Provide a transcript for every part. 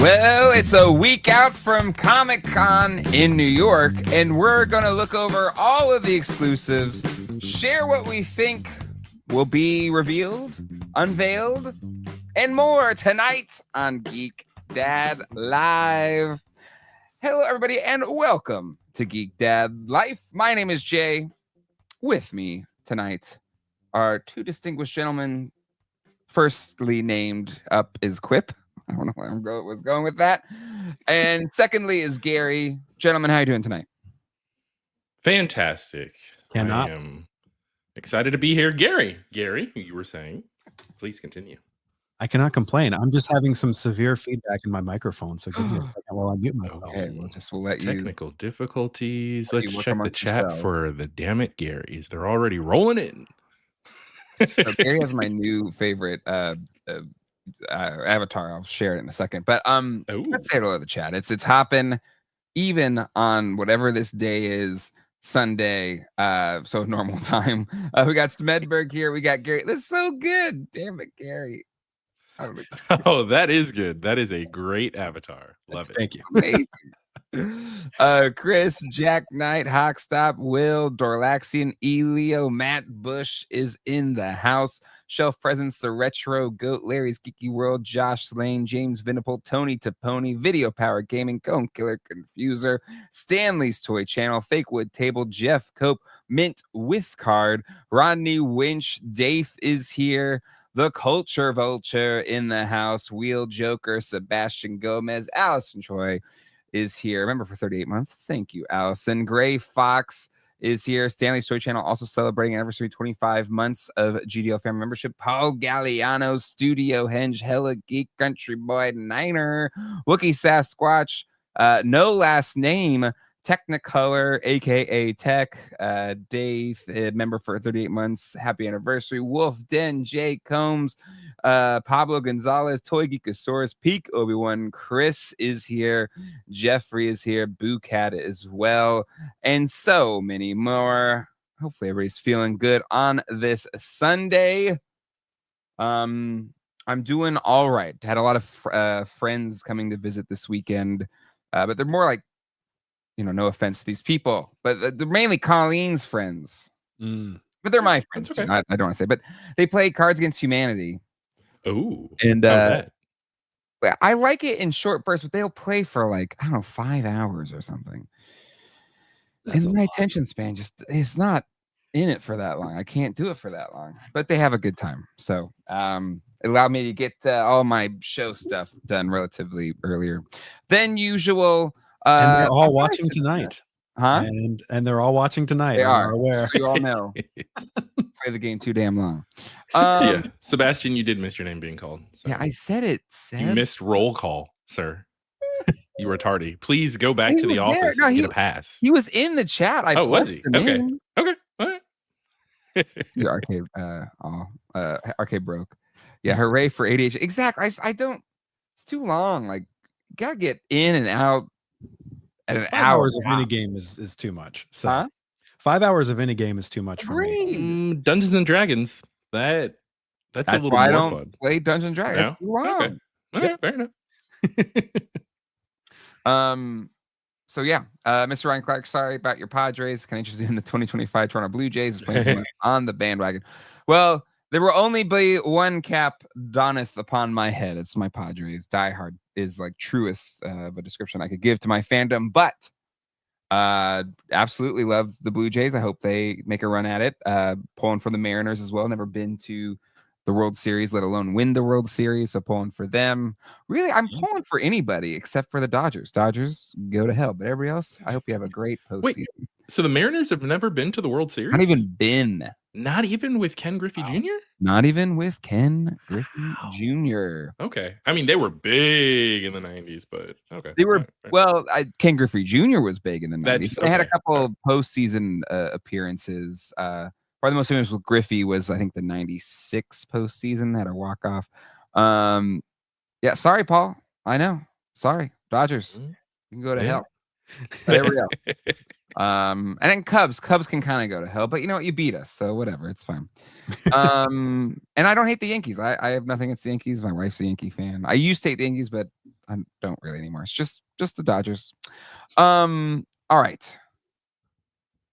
Well, it's a week out from Comic-Con in New York, and we're going to look over all of the exclusives, share what we think will be revealed, unveiled, and more tonight on Geek Dad Live. Hello, everybody, and welcome to Geek Dad Life. My name is Jay. With me tonight are two distinguished gentlemen. Firstly named up is Quip. I don't know where I was going with that. And secondly is Gary. Gentlemen, how are you doing tonight? Fantastic. Cannot. I am excited to be here. Gary, you were saying, please continue. I cannot complain. I'm just having some severe feedback in my microphone, so give me a second while I mute myself. Okay, we'll let you. Technical difficulties. let you Let's work check the amongst chat yourselves. for the damn it Garys. They're already rolling in. So Gary has my new favorite avatar. I'll share it in a second. But let's say hello to the chat. It's hopping even on whatever this day is, Sunday, so normal time. We got Smedberg here. We got Gary. This is so good. Damn it, Gary. I don't know. Oh, that is good. That is a great avatar. Love it. Thank you. Amazing. Chris, Jack Knight, Hawkstop, Will, Dorlaxian, Elio, Matt Bush is in the house. Shelf Presence, The Retro Goat, Larry's Geeky World, Josh Lane, James Vinipal, Tony Taponi, Video Power Gaming, Cone Killer Confuser, Stanley's Toy Channel, Fake Wood Table, Jeff Cope, Mint with Card, Rodney Winch, Dave is here. The Culture Vulture in the house, Wheel Joker, Sebastian Gomez, Allison Troy is here. Remember, for 38 months. Thank you, Allison. Gray Fox is here. Stanley's Toy Channel also celebrating anniversary 25 months of GDL family membership. Paul Galliano, Studio Henge, Hella Geek, Country Boy, Niner, Wookie Sasquatch, no last name, Technicolor, aka Tech, Dave, member for 38 months. Happy anniversary. Wolf Den, Jay Combs, Pablo Gonzalez, Toy Geekosaurus, Peak Obi-Wan, Chris is here, Jeffrey is here, Boo Cat as well, and so many more. Hopefully everybody's feeling good on this Sunday. I'm doing all right. Had a lot of friends coming to visit this weekend, but they're more like, no offense to these people, but they're mainly Colleen's friends. But they're my friends too. I don't want to say, but they play Cards Against Humanity. Oh, and I like it in short bursts, but they'll play for 5 hours or something. And my attention span just is not in it for that long. I can't do it for that long, but they have a good time. So it allowed me to get all my show stuff done relatively earlier than usual. And they're all watching tonight. Huh? And they're all watching tonight. They are. Aware. So you all know. Play the game too damn long. Yeah, Sebastian, you did miss your name being called. So. Yeah, I said it. You missed roll call, sir. You were tardy. Please go back to the office and get a pass. He was in the chat. Was he? Okay. Okay. All right. See, arcade broke. Yeah, hooray for ADHD. Exactly. I don't. It's too long. Gotta get in and out. At an 5 hour hours of any game is too much. So huh? 5 hours of any game is too much for me. Dungeons and Dragons. That's a little why more I don't fun. play Dungeons and Dragons. It's too long. Okay. All right, fair enough. So yeah, Mr. Ryan Clark, sorry about your Padres. Kind of interested in the 2025 Toronto Blue Jays on the bandwagon. Well, there will only be one cap donneth upon my head. It's my Padres. Diehard is truest of a description I could give to my fandom, but absolutely love the Blue Jays. I hope they make a run at it. Pulling for the Mariners as well. Never been to the World Series, let alone win the World Series. So pulling for them. Really, I'm pulling for anybody except for the Dodgers. Dodgers, go to hell. But everybody else, I hope you have a great postseason. Wait, so the Mariners have never been to the World Series? Not even been. Not even with Ken Griffey Jr.? Not even with Ken Griffey Jr. Okay. I mean, they were big in the 90s, but okay. They were, Ken Griffey Jr. was big in the 90s. They had a couple of postseason appearances. Probably the most famous with Griffey was, I think, the 96 postseason. Had a walk-off. Yeah, sorry, Paul. I know. Sorry. Dodgers. You can go to hell. But everybody else. And then Cubs can kind of go to hell, but you know what? You beat us, so whatever, it's fine. And I don't hate the Yankees. I have nothing against the Yankees. My wife's a Yankee fan. I used to hate the Yankees, but I don't really anymore. It's just the Dodgers. All right.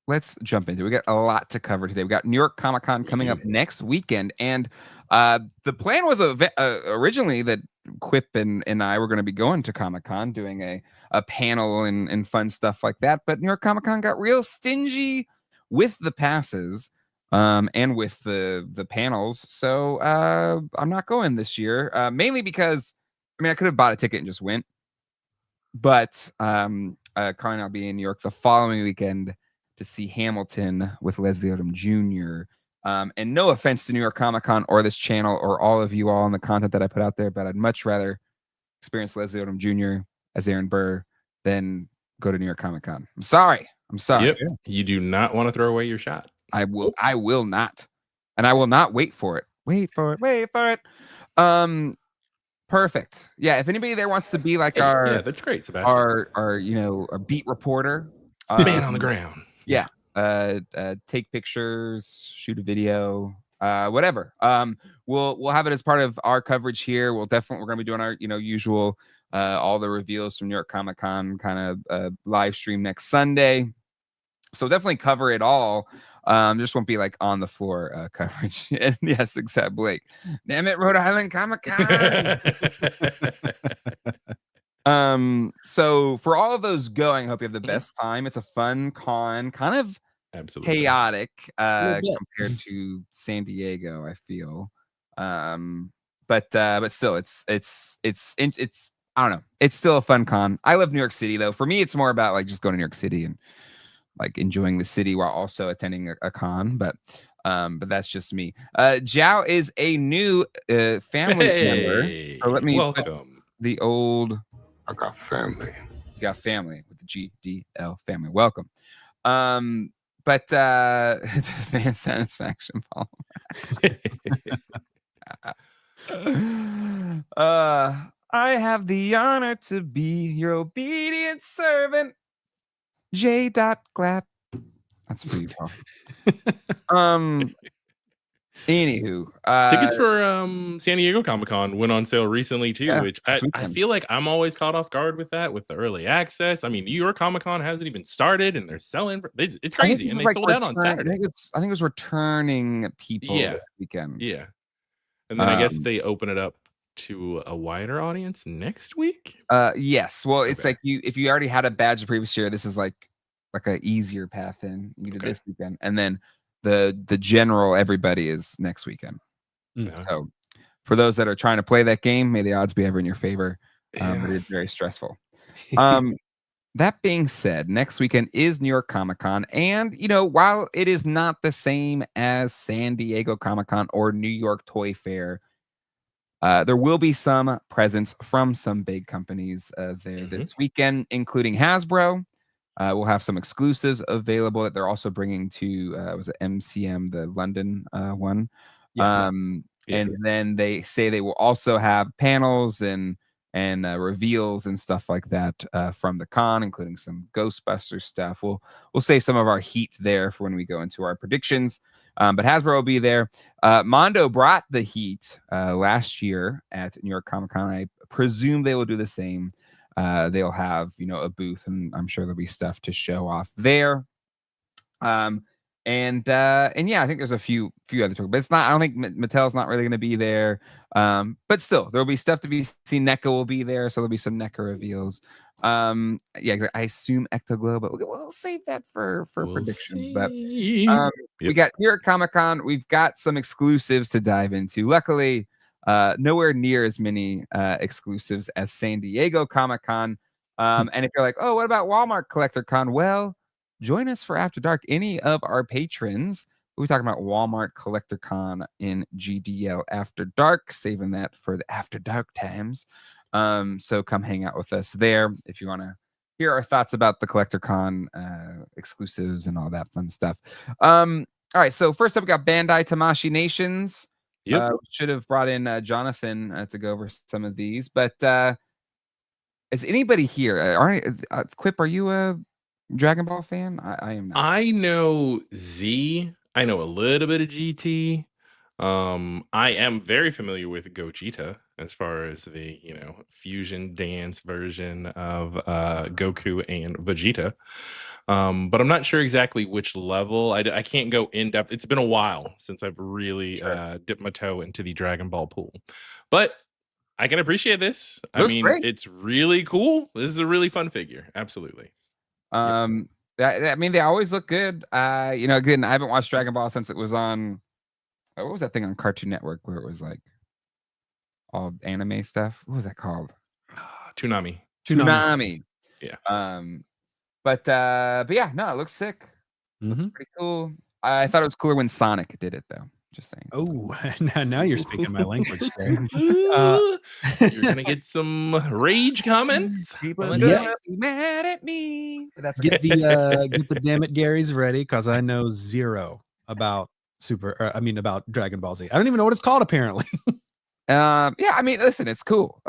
Let's jump into it. We got a lot to cover today. We got New York Comic Con coming up next weekend, and the plan was originally that Quip and I were going to be going to Comic Con, doing a panel and fun stuff like that. But New York Comic Con got real stingy with the passes and with the panels, so I'm not going this year. Mainly because I could have bought a ticket and just went, but Carly and I'll be in New York the following weekend to see Hamilton with Leslie Odom Jr. And no offense to New York Comic Con or this channel or all of you all on the content that I put out there, but I'd much rather experience Leslie Odom Jr. as Aaron Burr than go to New York Comic Con. I'm sorry. Yep. You do not want to throw away your shot. I will not. And I will not wait for it. Wait for it. Perfect. Yeah, if anybody there wants to be like that's great, Sebastian. Our beat reporter. Man on the ground. Yeah. Take pictures, shoot a video, whatever. We'll have it as part of our coverage here. We're gonna be doing our usual all the reveals from New York Comic Con kind of live stream next Sunday. So definitely cover it all. Just won't be like on the floor coverage. And yes, except Blake. Damn it, Rhode Island Comic Con. So for all of those going, I hope you have the best time. It's a fun con, kind of absolutely chaotic compared to San Diego, I feel. But still, it's I don't know. It's still a fun con. I love New York City though. For me, it's more about like just going to New York City and like enjoying the city while also attending a con. But that's just me. Zhao is a new family member. So let me welcome the old. I got family. You got family with the GDL family. Welcome. But it's fan satisfaction follow. I have the honor to be your obedient servant, J. Glad. That's for you, Paul. Anywho, tickets for San Diego Comic Con went on sale recently too, which I feel like I'm always caught off guard with that, with the early access. I mean, New York Comic Con hasn't even started and they're selling. It's crazy, and they sold out on Saturday. I think it was returning people this weekend. Yeah, and then I guess they open it up to a wider audience next week. Yes. Well, it's like if you already had a badge the previous year, this is like a easier path in. You do this weekend, and then the general everybody is next weekend. So for those that are trying to play that game, may the odds be ever in your favor. But it's very stressful. That being said, next weekend is New York Comic Con, and while it is not the same as San Diego Comic Con or New York Toy Fair, there will be some presence from some big companies there this weekend, including Hasbro. We'll have some exclusives available that they're also bringing to was it MCM, the London one. And then they say they will also have panels and reveals and stuff like that from the con, including some Ghostbusters stuff. We'll save some of our heat there for when we go into our predictions. But Hasbro will be there. Mondo brought the heat last year at New York Comic Con. I presume they will do the same. They'll have a booth, and I'm sure there'll be stuff to show off there. And yeah, I think there's a few other toys, but it's not. I don't think Mattel's not really going to be there. But still, there'll be stuff to be seen. NECA will be there, so there'll be some NECA reveals. Yeah, I assume Ectoglow, but we'll save that for predictions. But we got here at Comic Con. We've got some exclusives to dive into. Luckily, nowhere near as many exclusives as San Diego Comic Con. And if you're like, oh, what about Walmart Collector Con? Well, join us for After Dark. Any of our patrons, we're talking about Walmart Collector Con in GDL After Dark, saving that for the After Dark times. So come hang out with us there if you want to hear our thoughts about the Collector Con exclusives and all that fun stuff. All right, so first up, we got Bandai Tamashii Nations. Should have brought in Jonathan to go over some of these, but is anybody here? Quip, are you a Dragon Ball fan? I am not. I know Z. I know a little bit of GT. I am very familiar with Gogeta. as far as the fusion dance version of Goku and Vegeta. But I'm not sure exactly which level. I can't go in depth. It's been a while since I've really dipped my toe into the Dragon Ball pool. But I can appreciate this. I mean, great. it's really cool. This is a really fun figure. Absolutely. I mean, they always look good. Again, I haven't watched Dragon Ball since it was on. What was that thing on Cartoon Network where it was like all anime stuff? What was that called? Toonami. Yeah. But yeah, no, it looks sick. Looks pretty cool. I thought it was cooler when Sonic did it, though. Just saying. Oh, now you're speaking my language. You're gonna get some rage comments. People are gonna be mad at me. But that's okay. Get the damn it Garys ready, because I know zero about about Dragon Ball Z. I don't even know what it's called, apparently. Yeah, I mean, listen, it's cool.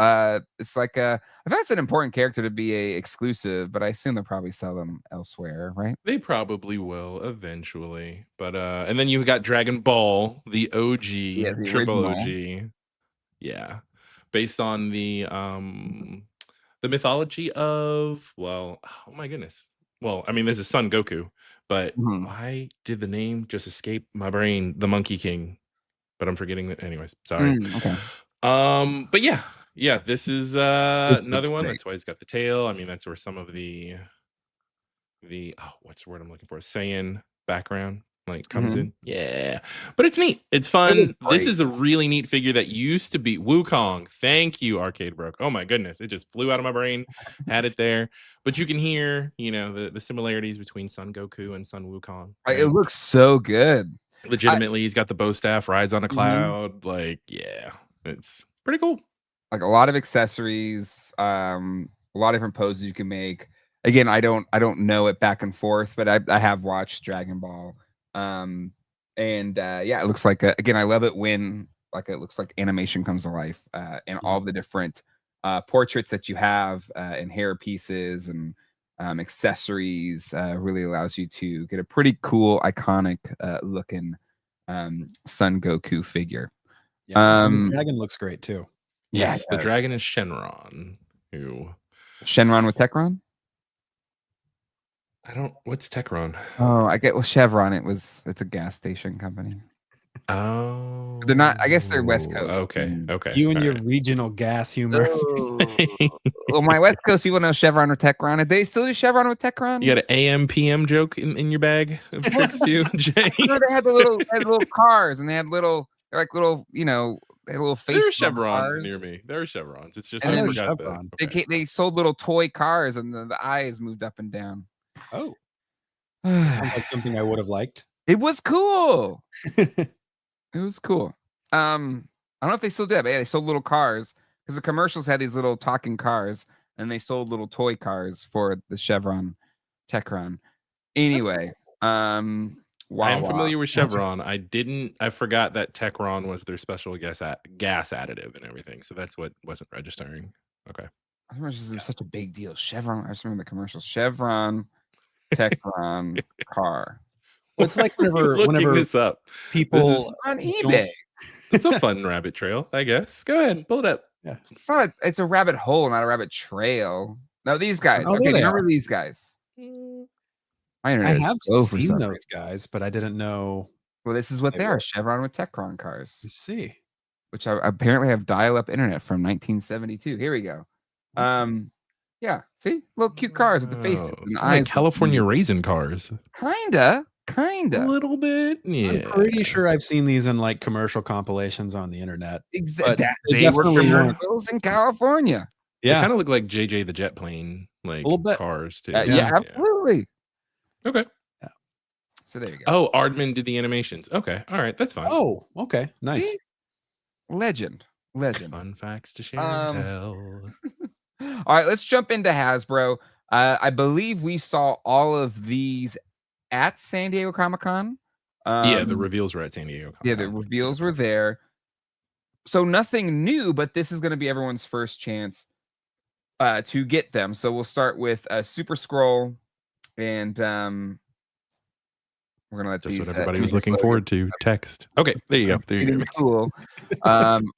It's like I think it's an important character to be a exclusive, but I assume they'll probably sell them elsewhere, right? They probably will eventually. But and then you got Dragon Ball, the OG, the triple original. OG. Yeah. Based on the mythology of, well, oh my goodness. Well, I mean, this is Son Goku, but why did the name just escape my brain? The Monkey King. But I'm forgetting that. Anyways, sorry. Okay. But yeah, this is another one. That's why he's got the tail. I mean, that's where some of the what's the word I'm looking for? Saiyan background like comes in. Yeah, but it's neat. It's fun. This is a really neat figure that used to be Wukong. Thank you, Arcade Broke. Oh my goodness, it just flew out of my brain. Had it there, but you can hear the similarities between Son Goku and Son Wukong. Right? It looks so good. Legitimately, he's got the bow staff, rides on a cloud. Like, yeah, it's pretty cool. Like a lot of accessories, a lot of different poses you can make. Again, I don't know it back and forth, but I have watched Dragon Ball. Yeah, it looks like again, I love it when it looks like animation comes to life, and all the different portraits that you have and hair pieces and accessories really allows you to get a pretty cool, iconic looking Son Goku figure. Yeah, the dragon looks great too. Yes, the dragon is Shenron. Shenron with Techron? What's Techron? Oh, I get Chevron. It's a gas station company. Oh, they're not. I guess they're West Coast. Okay. You and your regional gas humor. Well, my West Coast people know Chevron or Techron. Did they still do Chevron with Techron? You got an AM PM joke in your bag of tricks too, Jay? They had the little cars, and they had little they had little face. There are chevrons near me. There are chevrons. It's just I forgot Chevron. They sold little toy cars, and the eyes moved up and down. Oh, that sounds like something I would have liked. It was cool. It was cool. I don't know if they still do that, but yeah, they sold little cars because the commercials had these little talking cars, and they sold little toy cars for the Chevron Techron. Anyway, I am familiar with Chevron. I forgot that Techron was their special gas additive and everything. So that's what wasn't registering. Okay. I remember it was such a big deal. Chevron. I just remember the commercials. Chevron Techron car. Well, it's like whenever this up, people on eBay. It's a fun rabbit trail, I guess. Go ahead, pull it up. Yeah, it's a rabbit hole, not a rabbit trail. No, these guys. Oh, okay, remember these guys? I have seen those guys, but I didn't know. Well, this is what they are: Chevron with Techron cars. You see, which apparently have dial-up internet from 1972. Here we go. Yeah, see, little cute cars with the faces and the eyes. Like California raisin cars. Kinda. A little bit. Yeah. I'm pretty sure I've seen these in like commercial compilations on the internet. Exactly. They were commercials in California. Yeah, they kind of look like JJ the Jet Plane, like cars too. Yeah, absolutely. Okay. Yeah. So there you go. Oh, Aardman did the animations. Okay, all right, that's fine. Oh, okay, nice. See? Legend. Fun facts to share and tell. All right, let's jump into Hasbro. I believe we saw all of these at San Diego Comic-Con. Yeah, the reveals were at San Diego Comic-Con. Yeah, the reveals were there. So nothing new, but this is going to be everyone's first chance to get them. So we'll start with Super Scroll and We're gonna let just these. What everybody was looking forward to. Text. Okay, there you go. There you go. Cool.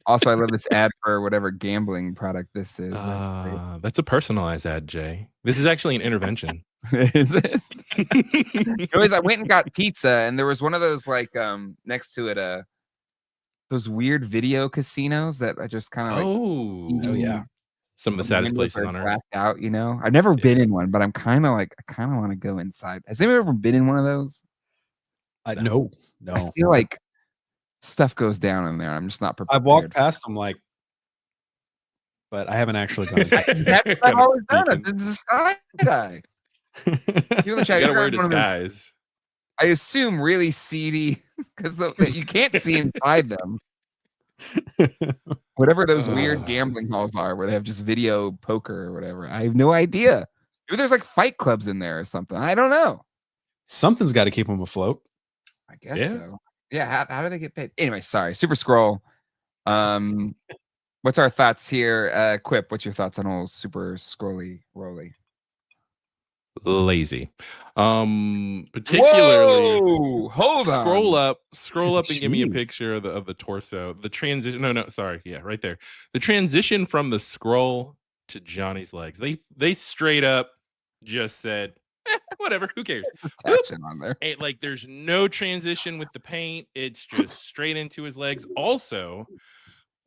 Also, I love this ad for whatever gambling product this is. That's a personalized ad, Jay. This is actually an intervention. Is it? Anyways, I went and got pizza, and there was one of those like next to it, those weird video casinos that I just kind of like. Oh yeah. Some of the saddest places on earth. Blacked out, you know. I've never been in one, but I'm kind of want to go inside. Has anyone ever been in one of those? No. I feel like stuff goes down in there. I'm just not prepared. I've walked past them but I haven't actually gone. That's what I've always done. It's a side eye. You gotta wear disguise. I assume really seedy because you can't see inside them. Whatever those weird gambling halls are where they have just video poker or whatever. I have no idea. Maybe there's like fight clubs in there or something. I don't know. Something's got to keep them afloat. I guess so. Yeah. How do they get paid? Anyway, sorry. Super Scroll. What's our thoughts here? Quip, what's your thoughts on old Super Scrolly Rolly? Lazy. Particularly. Whoa, hold on. Scroll up and give me a picture of the torso. The transition. No, sorry. Yeah, right there. The transition from the scroll to Johnny's legs. They straight up just said, whatever, who cares? On there. Like there's no transition with the paint. It's just straight into his legs. Also,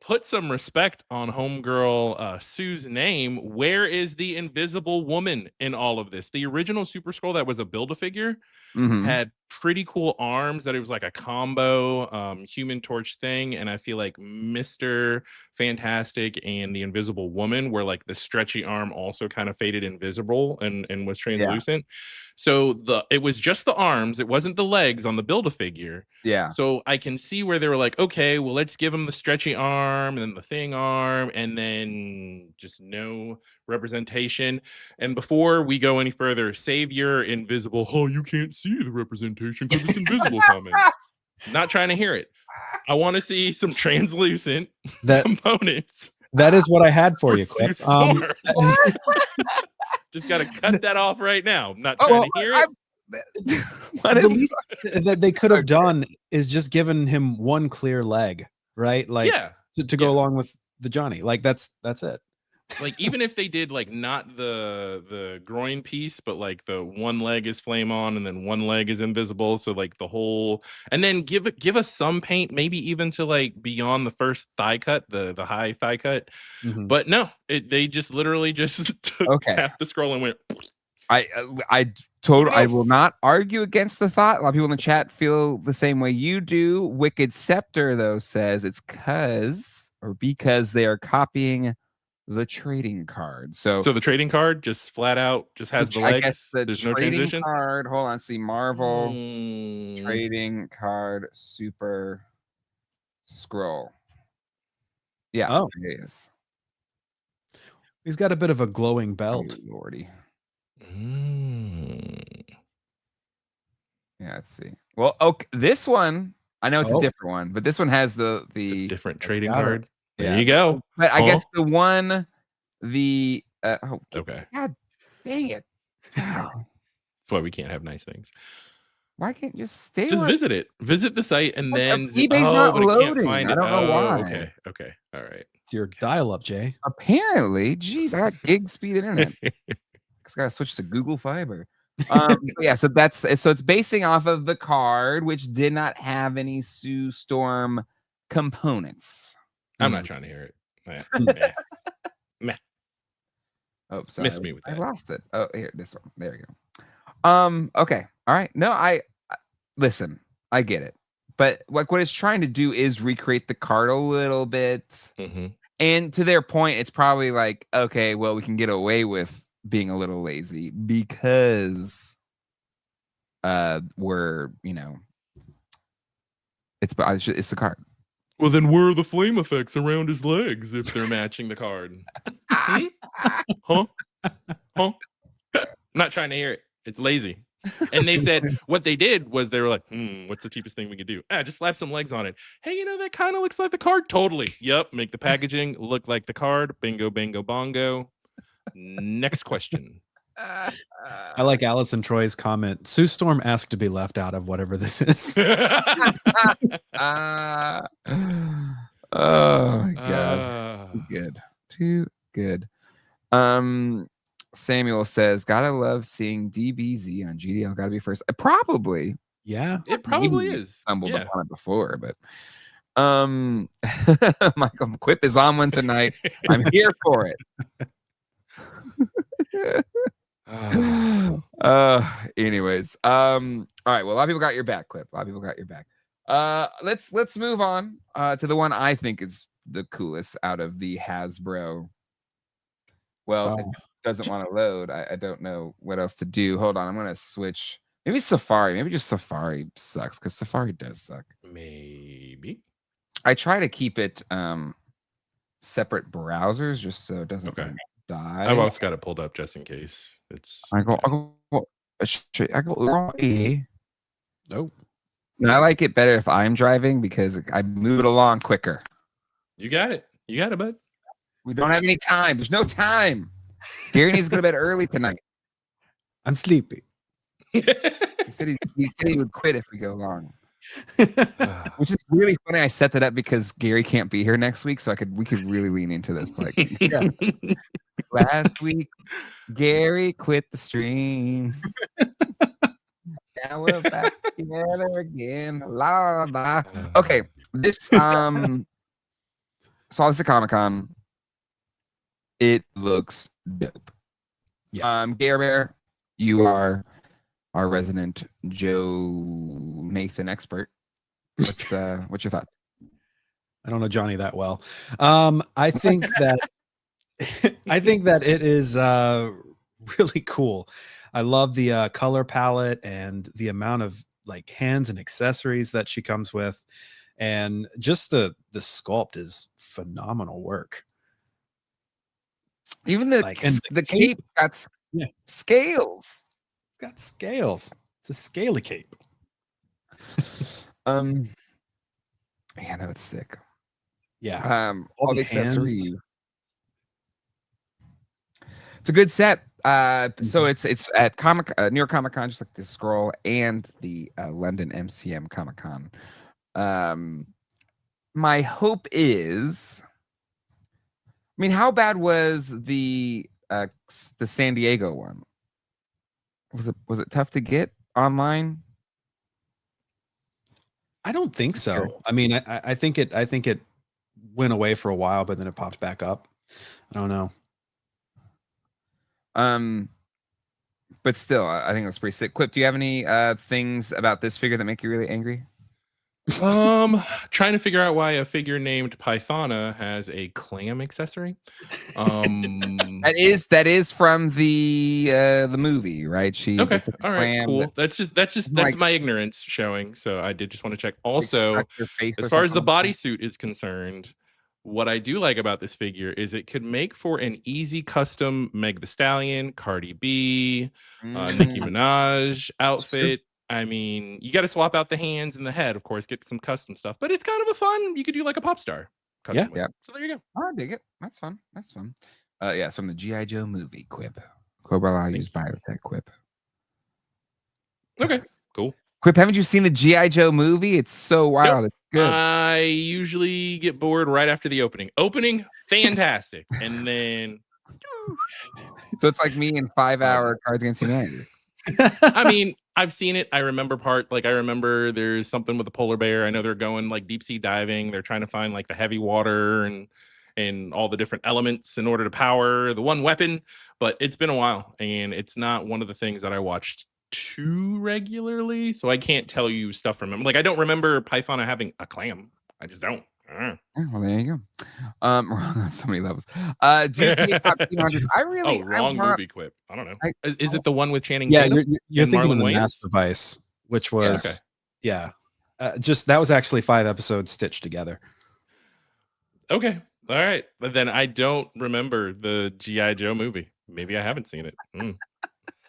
put some respect on homegirl Sue's name. Where is the Invisible Woman in all of this? The original Super Scroll that was a Build-A-Figure had pretty cool arms that it was like a combo Human Torch thing, and I feel like Mr. Fantastic and the Invisible Woman were like the stretchy arm also kind of faded invisible and was translucent. So it was just the arms, it wasn't the legs on the Build-A-Figure. Yeah. So I can see where they were like, okay, well, let's give him the stretchy arm and then the thing arm and then just no representation. And before we go any further, save your invisible, oh, you can't see the representation because it's invisible comments. Not trying to hear it. I want to see some translucent components. That is what I had for you, Quip. Just got to cut that off right now. I'm not trying to hear it. The least that they could have done is just given him one clear leg, right? Like to go along with the Johnny. Like that's it. Like even if they did like not the groin piece, but like the one leg is flame on and then one leg is invisible, so like the whole, and then give us some paint, maybe even to like beyond the first thigh cut, the high thigh cut. But no, they just literally just took half the scroll and went. I will not argue against the thought. A lot of people in the chat feel the same way you do. Wicked Scepter though says it's because they are copying the trading card. So the trading card just flat out just has the legs. I guess there's no transition. Card. Hold on, see Marvel trading card Super Scroll. Yeah. Oh, it is. He's got a bit of a glowing belt. Oh, Lordy. Yeah, let's see. Well, okay, this one I know it's a different one, but this one has the different trading card. There you go. But I guess the one, okay. God dang it. That's why we can't have nice things. Why can't you just stay? Just visit it. Visit the site and then eBay's not loading. I don't know why. Okay. All right. It's your dial-up, Jay. Apparently, geez, I got gig speed internet. Just gotta switch to Google Fiber. Yeah, so it's basing off of the card, which did not have any Sue Storm components. I'm not trying to hear it. Meh. Oh, sorry. Miss me with that. I lost it. Oh, here, this one. There we go. Okay. All right. No, I listen, I get it. But like what it's trying to do is recreate the card a little bit. And to their point, it's probably like, okay, well, we can get away with being a little lazy because we're, it's the card. Well, then where are the flame effects around his legs if they're matching the card? Huh? I'm not trying to hear it. It's lazy. And they said what they did was they were like, what's the cheapest thing we could do? Just slap some legs on it. Hey, that kind of looks like the card. Totally. Yep. Make the packaging look like the card. Bingo, bingo, bongo. Next question. I like Allison Troy's comment. Sue Storm asked to be left out of whatever this is. Oh my god. Too good. Samuel says, gotta love seeing DBZ on GDL. Gotta be first. Probably. Yeah. It probably is. Stumbled upon it before, but Michael Quip is on one tonight. I'm here for it. Anyways, all right, well, a lot of people got your back, Quip. A lot of people got your back. Let's move on to the one I think is the coolest out of the Hasbro. Well, it doesn't want to load. I don't know what else to do. Hold on, I'm gonna switch. Maybe Safari. Maybe just Safari sucks, because Safari does suck. Maybe. I try to keep it separate browsers just so it doesn't die. I've also got it pulled up just in case. I go raw E. Nope. And I like it better if I'm driving because I move it along quicker. You got it. You got it, bud. We don't have any time. There's no time. Gary needs to go to bed early tonight. I'm sleepy. He said he would quit if we go long. Which is really funny. I set that up because Gary can't be here next week, so we could really lean into this. Like, last week, Gary quit the stream. Now we're back together again. La la. Okay, this saw this at Comic-Con. It looks dope. Yeah. Gary Bear, you are our resident Joe Nathan expert. What's your thoughts? I don't know Johnny that well. I think that it is really cool. I love the color palette and the amount of like hands and accessories that she comes with, and just the sculpt is phenomenal work. Even the cape got scales. It's got scales. It's a scaly cape. Yeah, no, it's sick. Yeah. All the accessories. It's a good set. So it's at New York Comic Con, just like the Scroll and the London MCM Comic Con. My hope is, I mean, how bad was the San Diego one? Was it tough to get online? I don't think so. I mean, I think it went away for a while, but then it popped back up. I don't know. But still, I think that's pretty sick. Quip, do you have any things about this figure that make you really angry? Trying to figure out why a figure named Pythona has a clam accessory. That is from the movie, right? Okay, all right, cool. That's my ignorance showing. So I did just want to check. Also, as far as the bodysuit is concerned, what I do like about this figure is it could make for an easy custom Meg the Stallion, Cardi B, Nicki Minaj outfit. I mean, you got to swap out the hands and the head, of course, get some custom stuff, but it's kind of a fun. You could do like a pop star. Yeah. So there you go. I dig it. That's fun. Yeah, it's from the GI Joe movie. Quip. Cobra used biotech. Quip. Okay, cool. Quip, haven't you seen the GI Joe movie? It's so wild. Nope. It's good. I usually get bored right after the opening. Fantastic, and then. So it's like me in 5-hour Cards Against Humanity. I mean, I've seen it. I remember I remember there's something with a polar bear. I know they're going like deep sea diving. They're trying to find like the heavy water and all the different elements in order to power the one weapon. But it's been a while, and it's not one of the things that I watched too regularly. So I can't tell you stuff from him. Like, I don't remember Pythona having a clam. I just don't. Well, there you go. On so many levels. Do you play Top 200? Wrong movie Quip. I don't know. Is it the one with Channing Yeah, Tatum? you're thinking of the Mass Device, which was just that was actually 5 episodes stitched together. Okay, all right, but then I don't remember the GI Joe movie. Maybe I haven't seen it.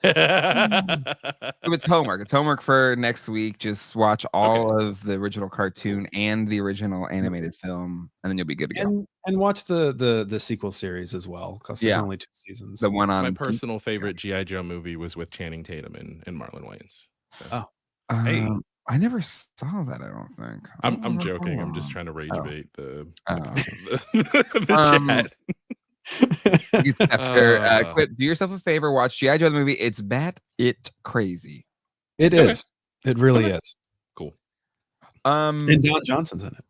It's homework. It's homework for next week. Just watch all of the original cartoon and the original animated film, and then you'll be good to go. And watch the sequel series as well, because there's only 2 seasons. The one on my personal favorite GI Joe movie was with Channing Tatum and Marlon Wayans. So. Hey. I never saw that. I don't think. I'm joking. I'm just trying to rage bait the chat. Quip, do yourself a favor. Watch GI Joe the movie. It's crazy. It is. It really is. Cool. And Don Johnson's in it.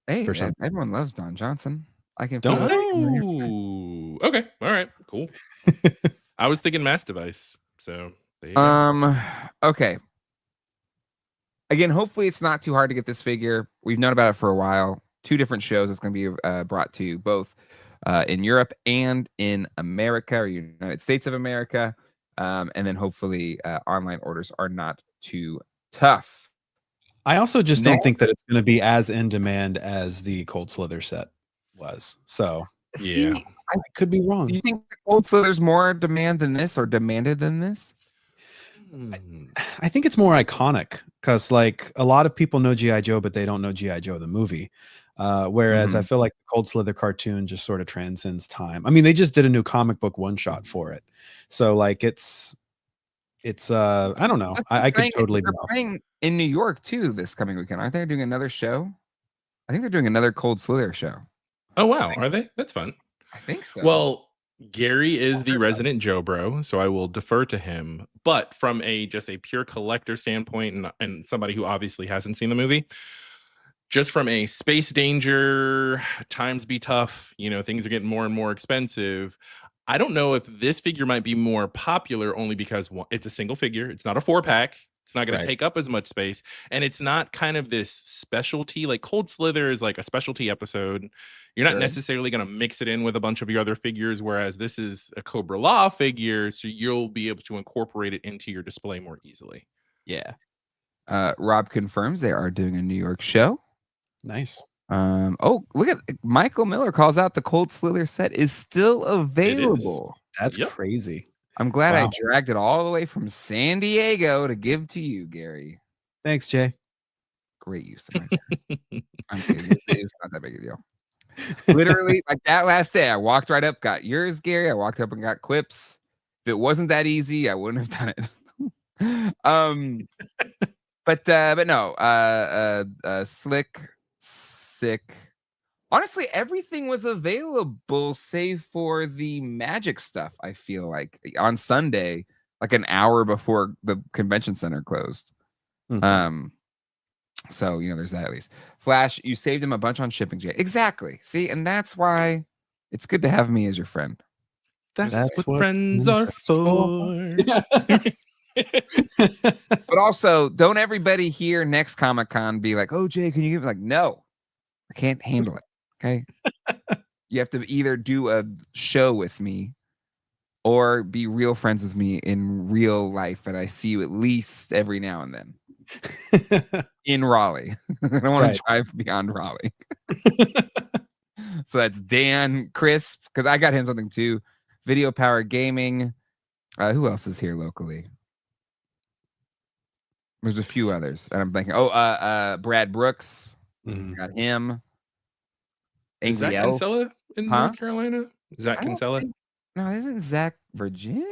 Hey, everyone loves Don Johnson. I can. Don't they? Okay. All right. Cool. I was thinking Mass Device. So. There you go. Okay. Again, hopefully it's not too hard to get this figure. We've known about it for a while. 2 different shows it's going to be brought to you, both in Europe and in America, or United States of America. And then hopefully online orders are not too tough. I also just don't think that it's going to be as in demand as the Cold Slither set was. So yeah, I could be wrong. Do you think the Cold Slither's more demand than this, or demanded than this? I think it's more iconic, because like a lot of people know GI Joe, but they don't know GI Joe the movie. Whereas I feel like the Cold Slither cartoon just sort of transcends time. I mean, they just did a new comic book one-shot for it, so like it's I don't know. I could totally be playing in New York too this coming weekend. Aren't they doing another show? I think they're doing another Cold Slither show. Oh wow, are they? That's fun. I think so. Well, Gary is the resident Joe bro, so I will defer to him. But from just a pure collector standpoint, and somebody who obviously hasn't seen the movie, just from a space danger, times be tough, things are getting more and more expensive. I don't know if this figure might be more popular only because it's a single figure. It's not a 4-pack. It's not going to take up as much space. And it's not kind of this specialty. Like Cold Slither is like a specialty episode. You're not necessarily going to mix it in with a bunch of your other figures, whereas this is a Cobra Law figure, so you'll be able to incorporate it into your display more easily. Yeah. Rob confirms they are doing a New York show. Nice. Oh, look at Michael Miller calls out the Cold Slither set is still available. That's crazy. I'm glad I dragged it all the way from San Diego to give to you, Gary. Thanks, Jay. Great use of my I'm kidding. It's not that big a deal. Literally, like that last day, I walked right up, got yours, Gary. I walked up and got Quip's. If it wasn't that easy, I wouldn't have done it. But no, slick, sick. Honestly, everything was available save for the magic stuff. I feel like on Sunday, like an hour before the convention center closed. So there's that at least. Flash, you saved him a bunch on shipping, Jay. Exactly. See, and that's why it's good to have me as your friend. That's what friends are for. But also, don't everybody here next Comic-Con be like, "Oh, Jay, can you give me?" Like, no, I can't handle it. Okay, you have to either do a show with me or be real friends with me in real life, and I see you at least every now and then in Raleigh. I don't want to drive beyond Raleigh. So that's Dan Crisp, because I got him something too. Video Power Gaming. Who else is here locally? There's a few others, and I'm thinking, Brad Brooks. Got him. Is Zach Kinsella in North Carolina? Zach Kinsella? No, isn't Zach Virginia?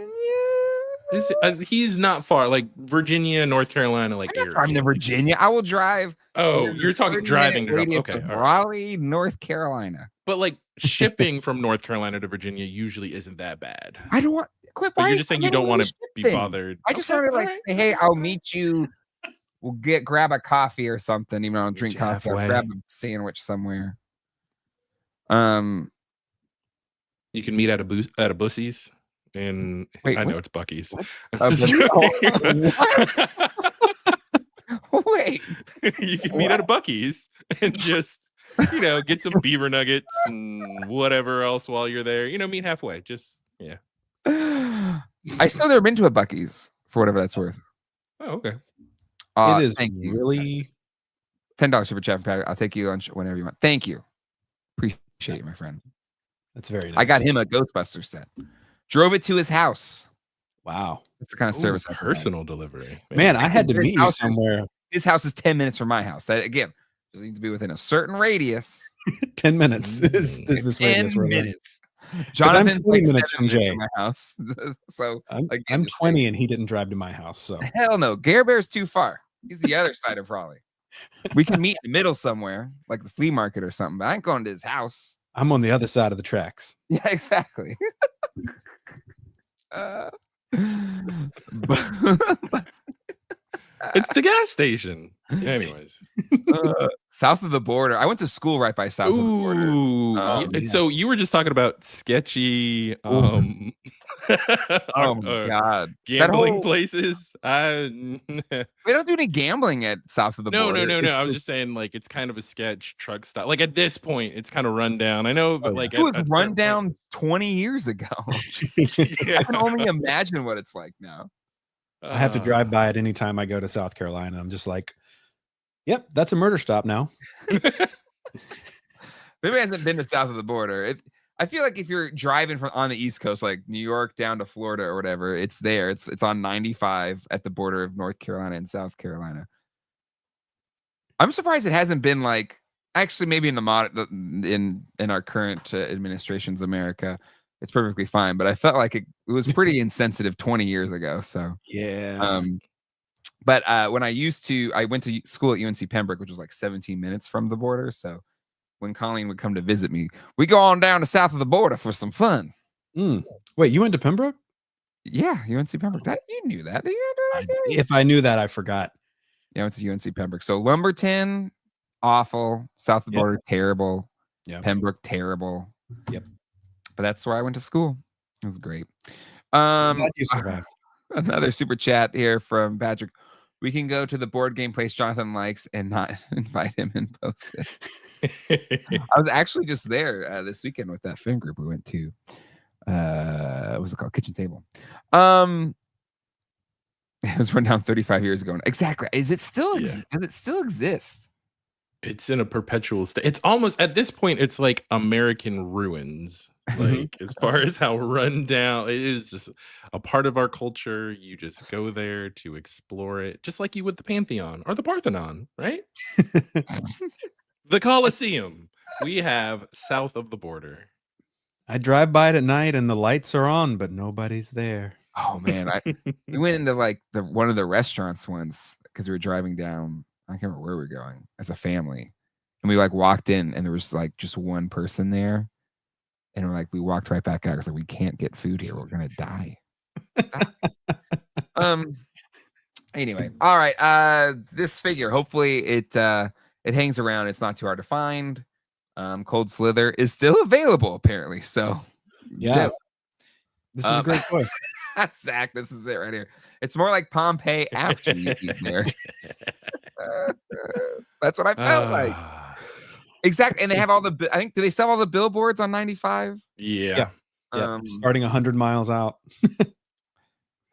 He's not far. Like Virginia, North Carolina, like I'm driving to Virginia. I will drive. Oh, you're talking driving. Okay, Raleigh, North Carolina. But like shipping from North Carolina to Virginia usually isn't that bad. I don't want. Quip. But you're just saying you don't want to be bothered. I just want to say, hey, I'll meet you. We'll grab a coffee or something. Even though I don't drink coffee, I'll grab a sandwich somewhere. You can meet at a Bussie's, and I know it's Bucky's. Wait, you can meet at a Bucky's and just get some beaver nuggets and whatever else while you're there. Meet halfway. Just I still never been to a Bucky's for whatever that's worth. Oh, okay. It is really $10 super chat. I'll take you lunch whenever you want. Thank you. Appreciate you, my friend. That's very nice. I got him a Ghostbusters set. Drove it to his house. Wow. That's the kind of service I provide. Personal delivery. Man, I had to meet you somewhere. His house is 10 minutes from my house. That again, just needs to be within a certain radius. 10 minutes is this 10 radius we're minutes. Jonathan's 20 like minutes from Jay. from my house. So I'm 20 and he didn't drive to my house. So hell no, Gare Bear's too far. He's the other side of Raleigh. We can meet in the middle somewhere, like the flea market or something. But I ain't going to his house. I'm on the other side of the tracks. Yeah, exactly. It's the gas station. Anyways, south of the border. I went to school right by south of the border. So you were just talking about sketchy my God. gambling places. We don't do any gambling at south of the border. No. I was just saying, like, it's kind of a sketch truck style. Like at this point, it's kind of run down. I know, but like it was run down 20 years ago. I can only imagine what it's like now. I have to drive by it anytime I go to South Carolina. I'm just like, yep, that's a murder stop now. Maybe hasn't been to south of the border. I feel like if you're driving from on the East Coast, like New York down to Florida or whatever, it's there. It's on 95 at the border of North Carolina and South Carolina. I'm surprised it hasn't been like actually maybe in in our current administration's America. It's perfectly fine, but I felt like it was pretty insensitive 20 years ago. So yeah. But when I went to school at UNC Pembroke, which was like 17 minutes from the border. So when Colleen would come to visit me, we go on down to south of the border for some fun. Wait, you went to Pembroke? Yeah, UNC Pembroke. You knew that. Did you know that? If I knew that, I forgot. Yeah, I went to UNC Pembroke. So Lumberton, awful. South of the border, terrible. Yeah. Pembroke, terrible. Yep. But that's where I went to school. It was great. Glad you survived. Another super chat here from Patrick. We can go to the board game place Jonathan likes and not invite him and post it. I was actually just there this weekend with that film group we went to. What was it called? Kitchen Table. It was run down 35 years ago. Exactly. Does it still exist? It's in a perpetual state. It's almost at this point, it's like American ruins. Like as far as how run down, it is just a part of our culture. You just go there to explore it, just like you would the Pantheon or the Parthenon, right? The Colosseum we have south of the border. I drive by it at night and the lights are on, but nobody's there. Oh man, we went into like one of the restaurants once because we were driving down. I can't remember where we were going as a family, and we like walked in and there was like just one person there, and we walked right back out. I was like, we can't get food here. We're gonna die. Anyway, all right. This figure, hopefully it hangs around. It's not too hard to find. Cold Slither is still available apparently. So yeah, this is a great toy. Zach, this is it right here. It's more like Pompeii after you eat there. That's what I felt like. Exactly. And they have all the, I think, do they sell all the billboards on 95? Yeah. Starting 100 miles out.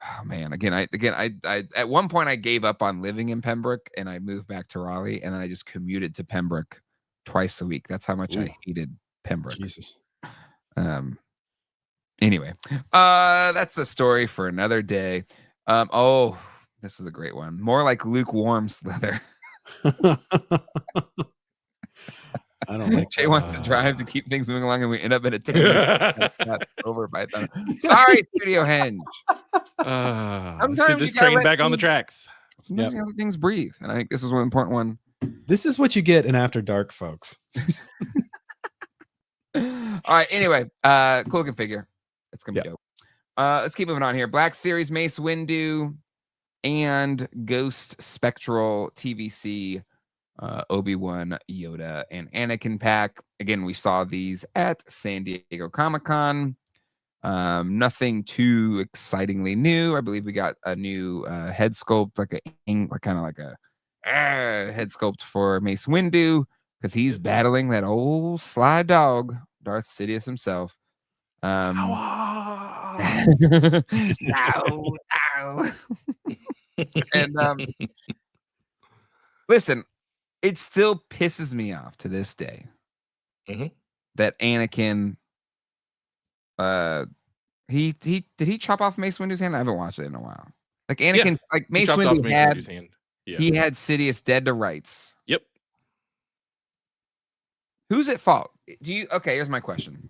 Oh man, again, I at one point I gave up on living in Pembroke and I moved back to Raleigh, and then I just commuted to Pembroke twice a week. That's how much I hated Pembroke. Jesus. Anyway, that's a story for another day. Oh, this is a great one. More like lukewarm Slither. I don't like Jay wants to drive to keep things moving along, and we end up in a 10 over by the time. Sorry, Studio Henge. Sometimes this train back on the tracks. Sometimes you gotta let things breathe, and I think this is one important one. This is what you get in After Dark, folks. All right. Anyway, cool looking figure. It's gonna be dope. Let's keep moving on here. Black Series Mace Windu and Ghost Spectral TVC. Obi-Wan, Yoda, and Anakin pack. Again, we saw these at San Diego Comic-Con. Nothing too excitingly new. I believe we got a new head sculpt, like a head sculpt for Mace Windu, because he's battling that old sly dog, Darth Sidious himself. And listen, it still pisses me off to this day that Anakin, He did he chop off Mace Windu's hand? I haven't watched it in a while. Like Anakin, like He Mace chopped off Windu Mace Windu's hand. Yeah. He had Sidious dead to rights. Yep. Who's at fault? Okay, here's my question.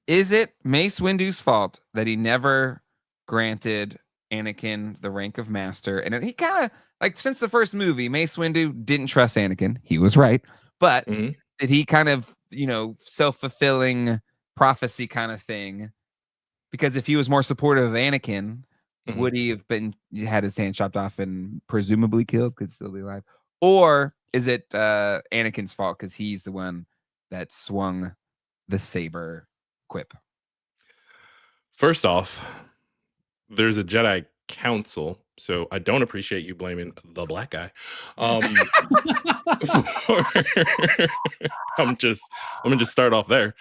Is it Mace Windu's fault that he never granted Anakin the rank of master? And he kind of, like, since the first movie, Mace Windu didn't trust Anakin. He was right. But did he kind of, self-fulfilling prophecy kind of thing? Because if he was more supportive of Anakin, would he have had his hand chopped off and presumably killed, could still be alive? Or is it Anakin's fault because he's the one that swung the saber Quip? First off, there's a Jedi Council, so I don't appreciate you blaming the black guy. I'm gonna just start off there.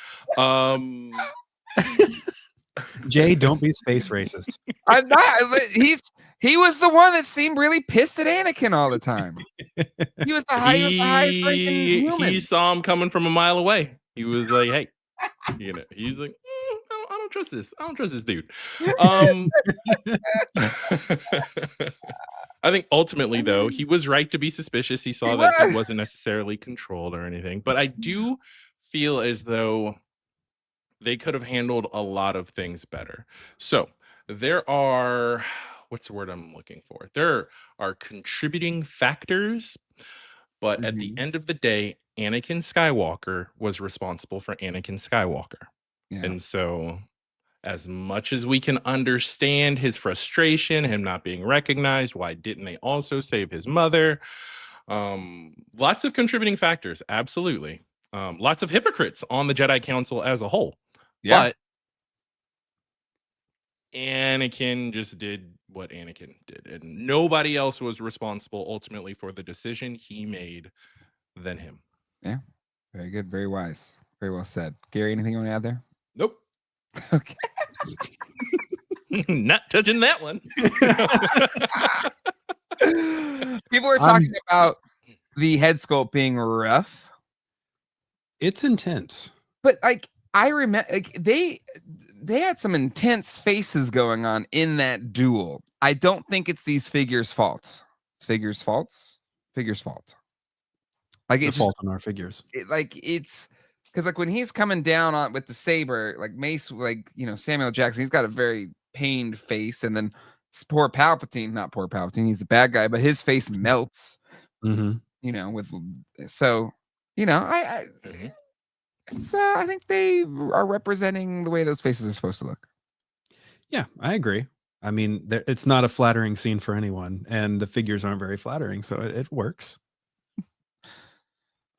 Jay, don't be space racist. I'm not. He was the one that seemed really pissed at Anakin all the time. He was the highest ranking human. He saw him coming from a mile away. He was like, "Hey," he's like, I don't trust this. I don't trust this dude. I think ultimately, though, he was right to be suspicious. He saw that he wasn't necessarily controlled or anything. But I do feel as though they could have handled a lot of things better. So there are, what's the word I'm looking for? There are contributing factors, but at the end of the day, Anakin Skywalker was responsible for Anakin Skywalker. Yeah. And so as much as we can understand his frustration, him not being recognized, why didn't they also save his mother? Lots of contributing factors, absolutely. Lots of hypocrites on the Jedi Council as a whole. Yeah. But Anakin just did what Anakin did, and nobody else was responsible ultimately for the decision he made than him. Yeah. Very good. Very wise. Very well said. Gary, anything you want to add there? Nope. Okay. Not touching that one. People are talking about the head sculpt being rough. It's intense. But like I remember, like they had some intense faces going on in that duel. I don't think it's these figures' fault. Figures' fault. Like it's fault on our figures. It's because like when he's coming down on with the saber, like Mace, like Samuel Jackson, he's got a very pained face, and then poor Palpatine, not poor Palpatine, he's the bad guy, but his face melts. I think they are representing the way those faces are supposed to look. Yeah, I agree. I mean, it's not a flattering scene for anyone, and the figures aren't very flattering, so it works.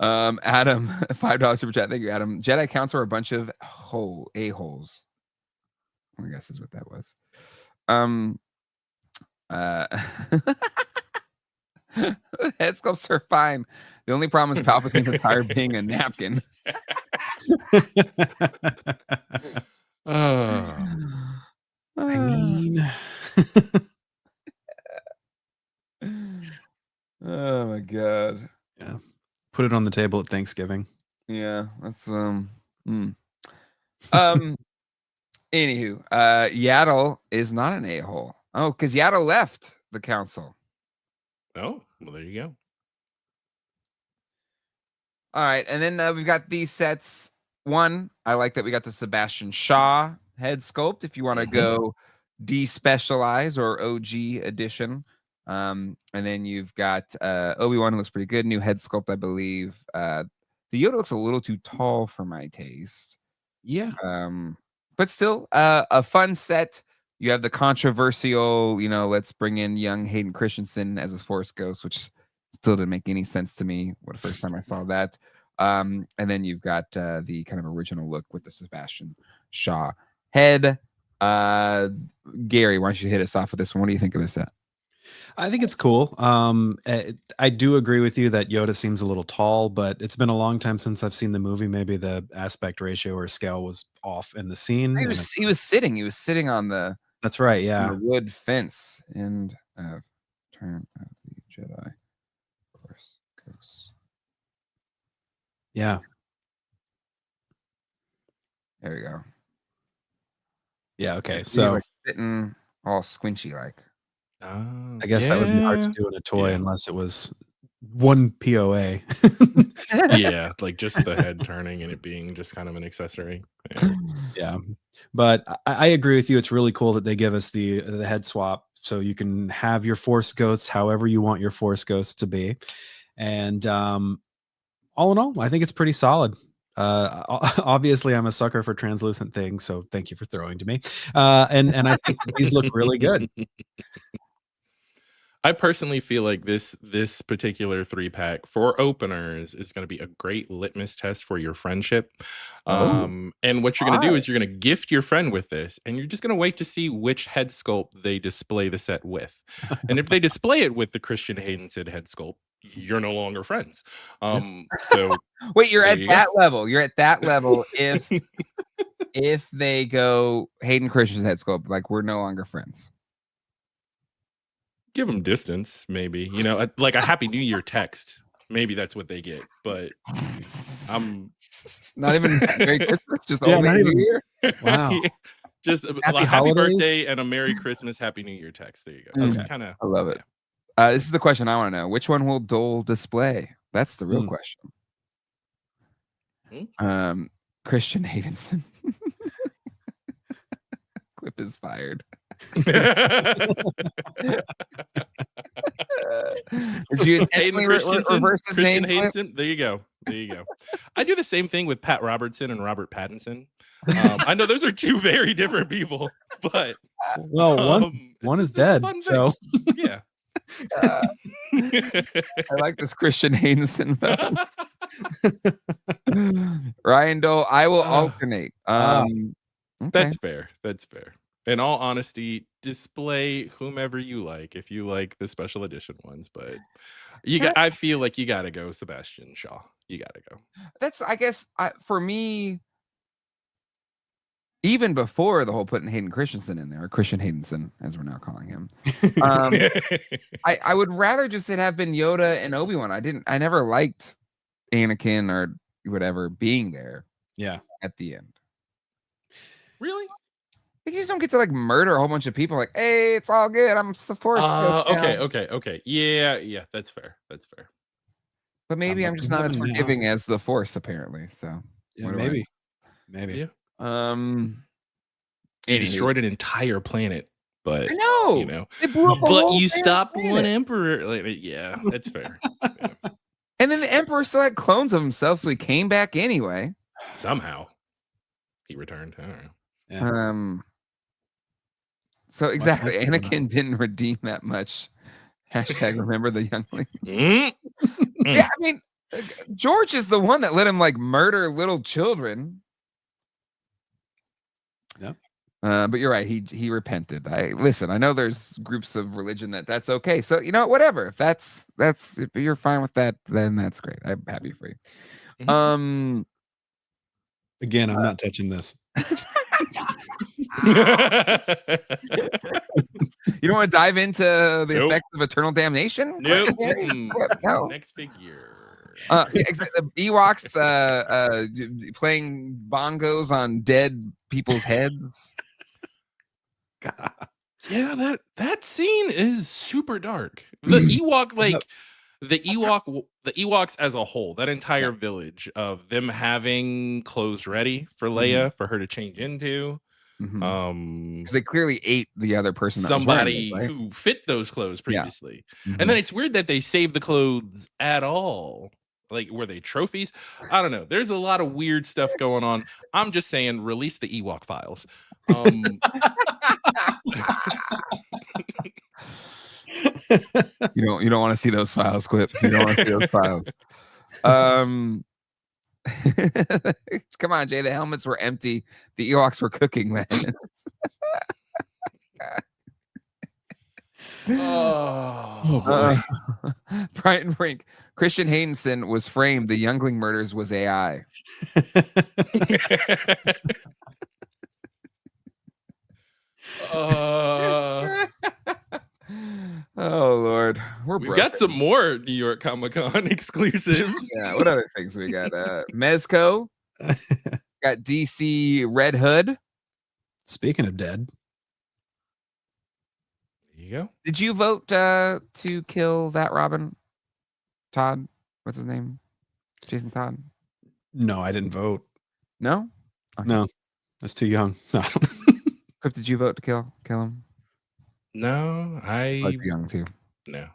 Adam, $5 super chat. Thank you, Adam. Jedi Council are a bunch of a-holes. I guess is what that was. Head sculpts are fine. The only problem is Palpatine is tired being a napkin. I mean, oh my god. Yeah. Put it on the table at Thanksgiving. Yeah, that's Anywho, Yaddle is not an a-hole. Oh, because Yaddle left the council. Oh, well, there you go. All right, and then we've got these sets. One, I like that we got the Sebastian Shaw head sculpt. If you want to go despecialize or OG edition, and then you've got Obi-Wan, looks pretty good. New head sculpt, I believe. The Yoda looks a little too tall for my taste. Yeah. But still, a fun set. You have the controversial, let's bring in young Hayden Christensen as a Force Ghost, which still didn't make any sense to me. What the first time I saw that. And then you've got the kind of original look with the Sebastian Shaw head. Gary, why don't you hit us off with this one? What do you think of this set? I think it's cool. I do agree with you that Yoda seems a little tall, but it's been a long time since I've seen the movie. Maybe the aspect ratio or scale was off in the scene. He was sitting on the. That's right. Yeah. The wood fence and Turn of the Jedi Force Ghost. Yeah. There we go. Yeah. Okay. He's So like sitting all squinchy like. I guess that would be hard to do in a toy unless it was one POA. Yeah, like just the head turning and it being just kind of an accessory. Yeah. But I agree with you. It's really cool that they give us the head swap so you can have your Force Ghosts however you want your Force Ghosts to be. And all in all, I think it's pretty solid. Obviously, I'm a sucker for translucent things, so thank you for throwing to me. And I think these look really good. I personally feel like this particular 3-pack for openers is going to be a great litmus test for your friendship. And what you're going to do is you're going to gift your friend with this, and you're just going to wait to see which head sculpt they display the set with. And if they display it with the Christian Haydenson head sculpt, you're no longer friends. So wait, you're at that level. You're at that level if they go Hayden Christian's head sculpt, like we're no longer friends. Give them distance, maybe, you know, like a Happy New Year text. Maybe that's what they get, but I'm not even Merry Christmas, just all New Year. Wow. Just happy birthday and a Merry Christmas, Happy New Year text. There you go. Okay. Kind of. I love it. This is the question I want to know. Which one will Dole display? That's the real question. Christian Haydenson. Quip is fired. Did you reverse his name? Haydenson? There you go. I do the same thing with Pat Robertson and Robert Pattinson. I know those are two very different people, but well, one is dead. So yeah. I like this Christian Haydenson film. Ryan Dole, I will alternate. Okay. That's fair. In all honesty, display whomever you like if you like the special edition ones, but I feel like you gotta go Sebastian Shaw. You gotta go. That's, I guess, for me, even before the whole putting Hayden Christensen in there, or Christian Haydenson, as we're now calling him, I would rather just it have been Yoda and Obi-Wan. I never liked Anakin or whatever being there. Yeah. At the end. Really? You just don't get to like murder a whole bunch of people. Like, hey, it's all good. I'm the Force. Okay. Yeah, that's fair. But maybe I'm just not as forgiving as the Force, apparently. So yeah, maybe. Yeah. He destroyed an entire planet, but I know. You know, they blew up but you stopped one emperor. Like, yeah, that's fair. Yeah. And then the Emperor still had clones of himself, so he came back anyway. Somehow, he returned. I don't know. Yeah. So exactly, Anakin didn't redeem that much. Hashtag remember the youngling. Yeah, I mean, George is the one that let him like murder little children. Yep. But you're right. He repented. I know there's groups of religion that's okay. So you know whatever. If that's if you're fine with that, then that's great. I'm happy for you. Mm-hmm. Again, I'm not touching this. You don't want to dive into the effects of eternal damnation? Nope. No. Next figure. The Ewoks playing bongos on dead people's heads. God. Yeah, that scene is super dark. The Ewok, like the Ewoks as a whole, that entire village of them having clothes ready for Leia for her to change into. Because they clearly ate the other person, somebody who fit those clothes previously. And then it's weird that they saved the clothes at all. Like, were they trophies? I don't know. There's a lot of weird stuff going on. I'm just saying, release the Ewok files. You don't want to see those files, Quip. You don't want to see those files. Come on, Jay. The helmets were empty. The Ewoks were cooking, man. Brian Brink. Christian Haydenson was framed. The Youngling murders was AI. Oh Lord, we've got some more New York Comic Con exclusives. Yeah, what other things we got? Mezco, got DC Red Hood, Speaking of dead, There you go. Did you vote to kill that Robin? Todd? What's his name? Jason Todd? no, I didn't vote. No? Okay. No, that's too young. No. Quip, did you vote to kill him? No, Too young too. No.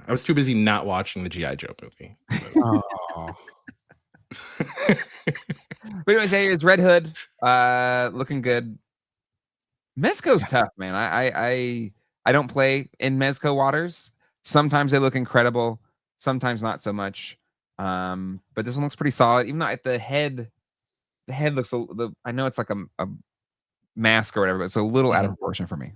I was too busy not watching the GI Joe movie. Oh. But anyways, here's Red Hood, looking good. Mezco's tough, man. I don't play in Mezco waters. Sometimes they look incredible, sometimes not so much. But this one looks pretty solid. Even though at the head looks I know it's like a mask or whatever, but it's a little out of proportion for me.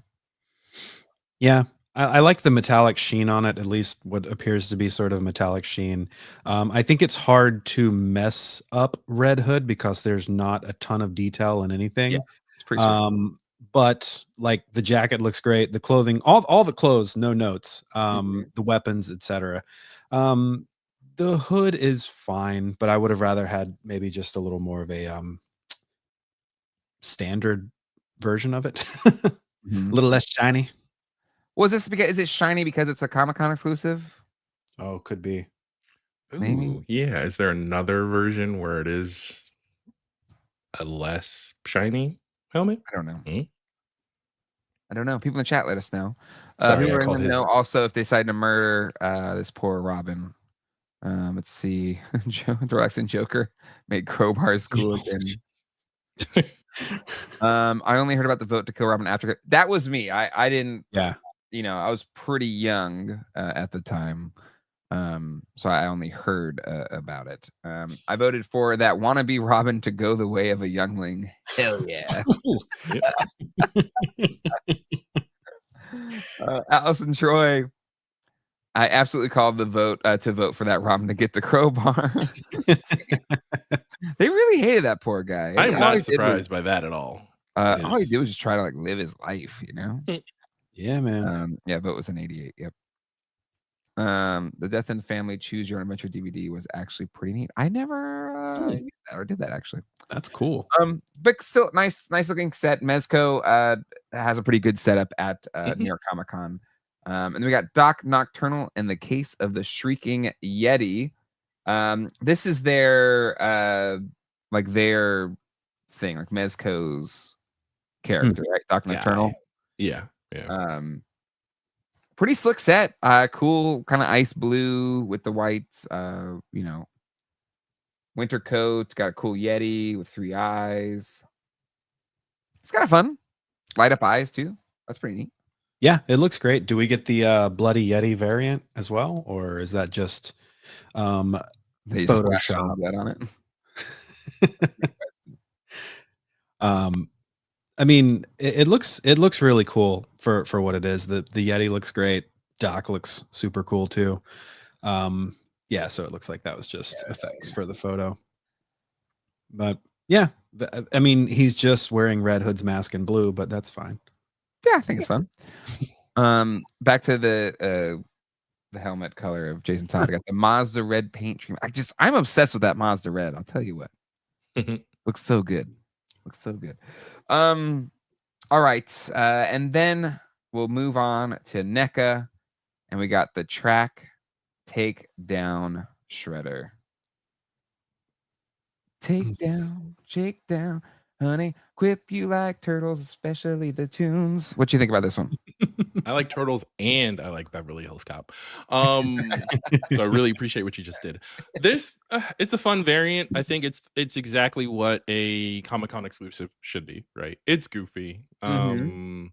Yeah, I like the metallic sheen on it, at least what appears to be sort of metallic sheen. I think it's hard to mess up Red Hood because there's not a ton of detail in anything. Yeah, it's pretty but like the jacket looks great, the clothing, all the clothes, no notes, the weapons, etc. The hood is fine, but I would have rather had maybe just a little more of a standard version of it. A little less shiny. Was this because is it shiny because it's a Comic-Con exclusive? Oh, could be. Maybe. Yeah. Is there another version where it is a less shiny helmet? I don't know. I don't know. People in the chat let us know. Sorry, people I called his... know also if they decide to murder this poor Robin. Let's see. Dorlax and Joker made crowbars cool again. I only heard about the vote to kill Robin after that was me. I didn't. Yeah. You know, I was pretty young at the time. So I only heard about it. I voted for that wannabe Robin to go the way of a youngling. Hell yeah. Allison Troy. I absolutely called the vote to vote for that Robin to get the crowbar. They really hated that poor guy. I'm not surprised by that at all. All he did was just try to like live his life, you know? Yeah, man. Yeah, vote was an 88. Yep. The Death and Family Choose Your Own Adventure DVD was actually pretty neat. I never used that or did that actually. That's cool. But still nice looking set. Mezco has a pretty good setup at New York Comic Con. And then we got Doc Nocturnal and the Case of the Shrieking Yeti. This is their like their thing, like Mezco's character, right? Doc Nocturnal. Yeah. Pretty slick set. Cool kind of ice blue with the white winter coat. Got a cool Yeti with 3 eyes. It's kind of fun. Light up eyes too. That's pretty neat. Yeah, it looks great. Do we get the Bloody Yeti variant as well, or is that just they Photoshop that on it? I mean, it looks really cool for what it is. The Yeti looks great. Doc looks super cool too. Yeah, so it looks like that was just effects for the photo. But yeah, I mean, he's just wearing Red Hood's mask in blue, but that's fine. Yeah, I think it's fun. Back to the helmet color of Jason Todd. I got the Mazda red paint scheme. I'm obsessed with that Mazda red. I'll tell you what. Looks so good. Looks so good. All right. And then we'll move on to NECA. And we got the Track Take Down Shredder. Take down, shake down, honey. Quip, you like turtles, especially the tunes. What do you think about this one? I like turtles and I like Beverly Hills Cop. So I really appreciate what you just did. This it's a fun variant. I think it's exactly what a Comic-Con exclusive should be, right? It's goofy. And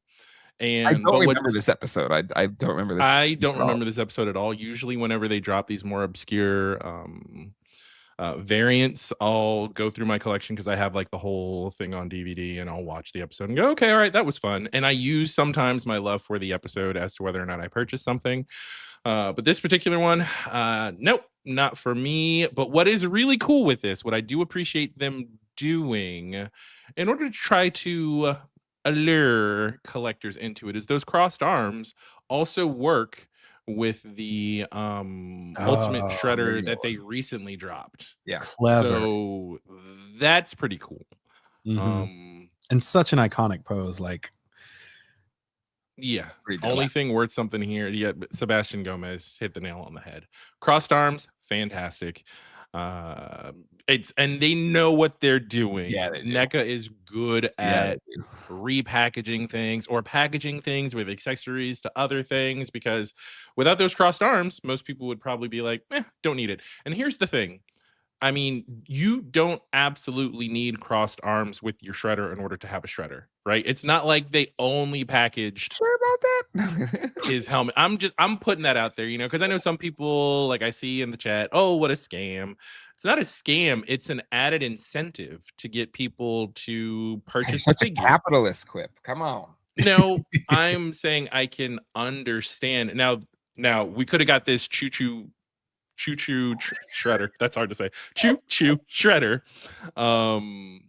I don't remember this episode. I don't remember this. I don't remember this episode at all. Usually whenever they drop these more obscure variants, I'll go through my collection because I have like the whole thing on DVD and I'll watch the episode and go, okay, all right, that was fun. And I use sometimes my love for the episode as to whether or not I purchase something. But this particular one, nope, not for me. But what is really cool with this, what I do appreciate them doing in order to try to allure collectors into it, is those crossed arms also work with the Ultimate Shredder that they recently dropped. Yeah, clever. So that's pretty cool. and such an iconic pose. Like, yeah, only thing worth something here. Yeah, Sebastian Gomez hit the nail on the head. Crossed arms, fantastic. And they know what they're doing. Yeah, they do. NECA is good at repackaging things or packaging things with accessories to other things, because without those crossed arms, most people would probably be like, don't need it. And here's the thing. I mean, you don't absolutely need crossed arms with your shredder in order to have a shredder, right? It's not like they only packaged sure about that his helmet. I'm putting that out there, because I know some people, like I see in the chat, oh, what a scam. It's not a scam. It's an added incentive to get people to purchase the figure. A capitalist, Quip. Come on. No, I'm saying I can understand. Now we could have got this choo-choo shredder. That's hard to say. Choo-choo shredder.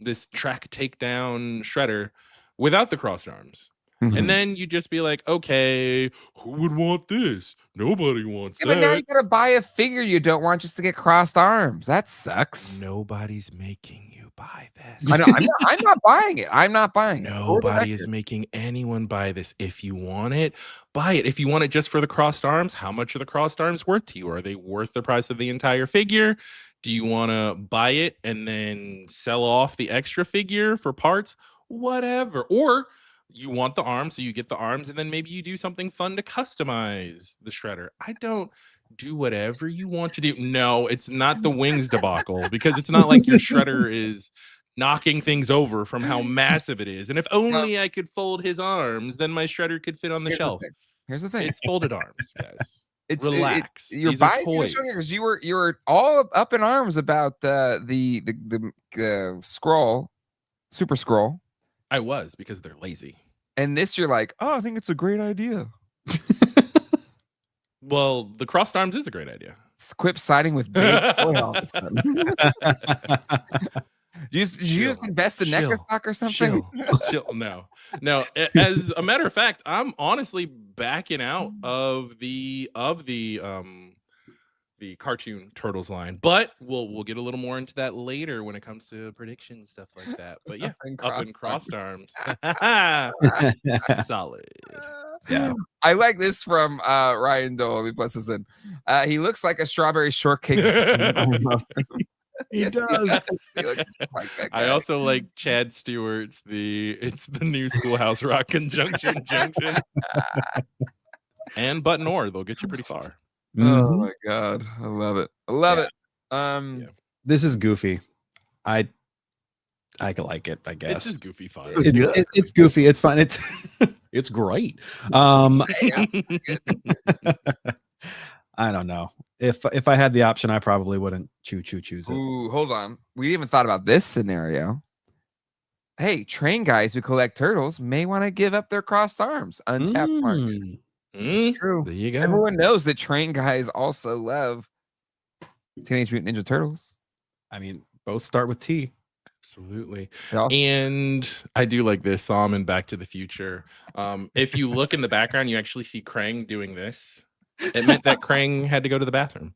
This track takedown shredder without the crossed arms. And then you just be like, okay, who would want this? Nobody wants that. But now you gotta buy a figure you don't want just to get crossed arms. That sucks. Nobody's making you buy this. I know. I'm not buying it. I'm not buying it. Nobody is making anyone buy this. If you want it, buy it. If you want it just for the crossed arms, how much are the crossed arms worth to you? Are they worth the price of the entire figure? Do you want to buy it and then sell off the extra figure for parts? Whatever. Or you want the arms, so you get the arms, and then maybe you do something fun to customize the shredder. I don't do whatever you want to do. No, it's not the wings debacle, because it's not like your shredder is knocking things over from how massive it is. And if only I could fold his arms, then my shredder could fit on the shelf. Here's the thing. It's folded arms, guys. Relax. You're biased because you were all up in arms about the scroll, super scroll. I was, because they're lazy. And this, you're like, oh, I think it's a great idea. Well, the crossed arms is a great idea. Quip siding with Dave. Did you just invest in NECA stock or something? Chill. No. As a matter of fact, I'm honestly backing out of the cartoon Turtles line, but we'll get a little more into that later when it comes to predictions, stuff like that. But yeah, up in crossed arms. Solid. Yeah, I like this from Ryan Dole. Let me plus this in. He looks like a strawberry shortcake. He does. He looks like that guy. I also like Chad Stewart's it's the new Schoolhouse Rock conjunction junction. And Button Or, they'll get you pretty far. Oh my god, I love it. I love it. This is goofy. I like it, I guess. It's just goofy fun. It's goofy. It's fun. It's great. I don't know. If I had the option, I probably wouldn't choose it. Ooh, hold on. We even thought about this scenario. Hey, train guys who collect turtles may want to give up their crossed arms. Untapped market. It's true. There you go. Everyone knows that train guys also love Teenage Mutant Ninja Turtles. I mean, both start with T. Absolutely. And I do like this. Saw him in Back to the Future. If you look in the background, you actually see Krang doing this. It meant that Krang had to go to the bathroom.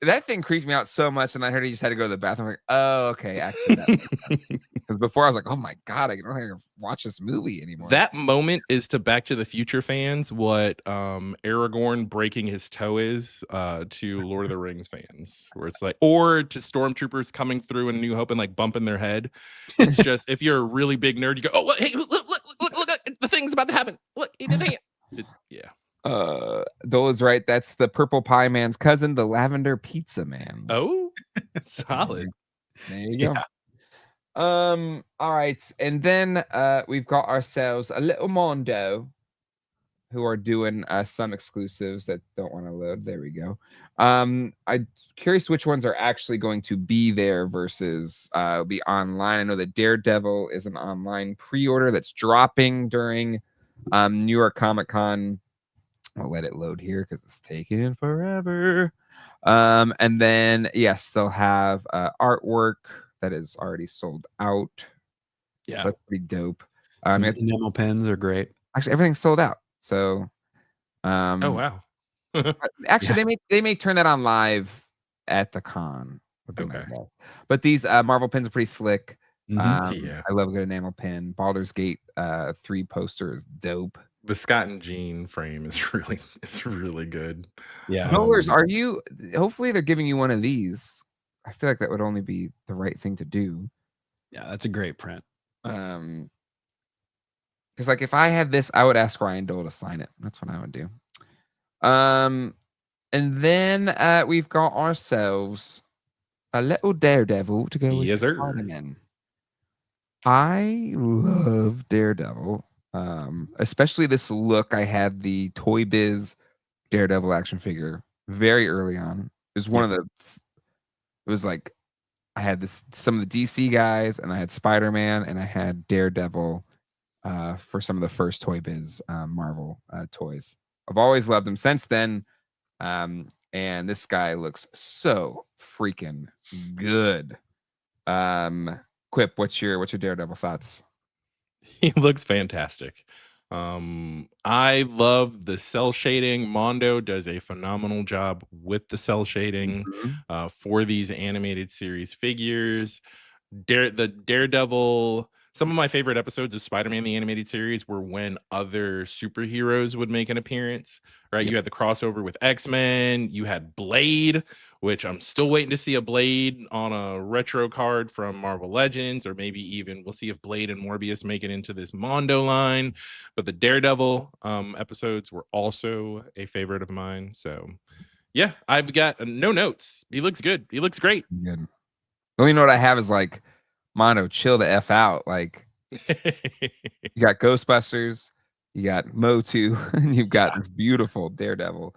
That thing creeped me out so much, and I heard he just had to go to the bathroom. Like, oh, okay, actually, that makes sense. Because before I was like, oh my god, I don't think I can watch this movie anymore. That moment is to Back to the Future fans what Aragorn breaking his toe is to Lord of the Rings fans, where it's like, or to stormtroopers coming through in A New Hope and like bumping their head. It's just, if you're a really big nerd, you go, oh, hey, look, the thing's about to happen. Look, he did it. Yeah. Dole is right. That's the Purple Pie Man's cousin, the Lavender Pizza Man. Oh, solid. There you go. All right, and then we've got ourselves a little Mondo, who are doing some exclusives that don't want to load. There we go. I'm curious which ones are actually going to be there versus be online. I know that Daredevil is an online pre-order that's dropping during New York Comic Con. I'll let it load here because it's taking forever. And then, yes, they'll have artwork that is already sold out. Yeah. That's pretty dope. Enamel pens are great. Actually, everything's sold out. So, oh, wow. Actually, they may turn that on live at the con. would be my guess. But these Marvel pins are pretty slick. Yeah. I love a good enamel pin. Baldur's Gate 3 poster is dope. The Scott and Jean frame is really good. Yeah. Rollers, are you? Hopefully, they're giving you one of these. I feel like that would only be the right thing to do. Yeah, that's a great print. Because like if I had this, I would ask Ryan Dole to sign it. That's what I would do. And then we've got ourselves a little Daredevil to go with Spider-Man. I love Daredevil. Especially this look. I had the Toy Biz Daredevil action figure very early on. It was one of the. It was like I had some of the DC guys, and I had Spider-Man, and I had Daredevil for some of the first Toy Biz Marvel toys. I've always loved them since then. And this guy looks so freaking good. Quip, what's your Daredevil thoughts? He looks fantastic. I love the cell shading. Mondo does a phenomenal job with the cell shading for these animated series figures. The Daredevil. Some of my favorite episodes of Spider-Man the Animated Series were when other superheroes would make an appearance, right? Yep. You had the crossover with X-Men. You had Blade, which I'm still waiting to see a Blade on a retro card from Marvel Legends, or maybe even we'll see if Blade and Morbius make it into this Mondo line. But the Daredevil episodes were also a favorite of mine. So, yeah, I've got no notes. He looks good. He looks great. Good. The only note I have is like, Mondo, chill the F out. Like, you got Ghostbusters, you got MOTU, and you've got this beautiful Daredevil.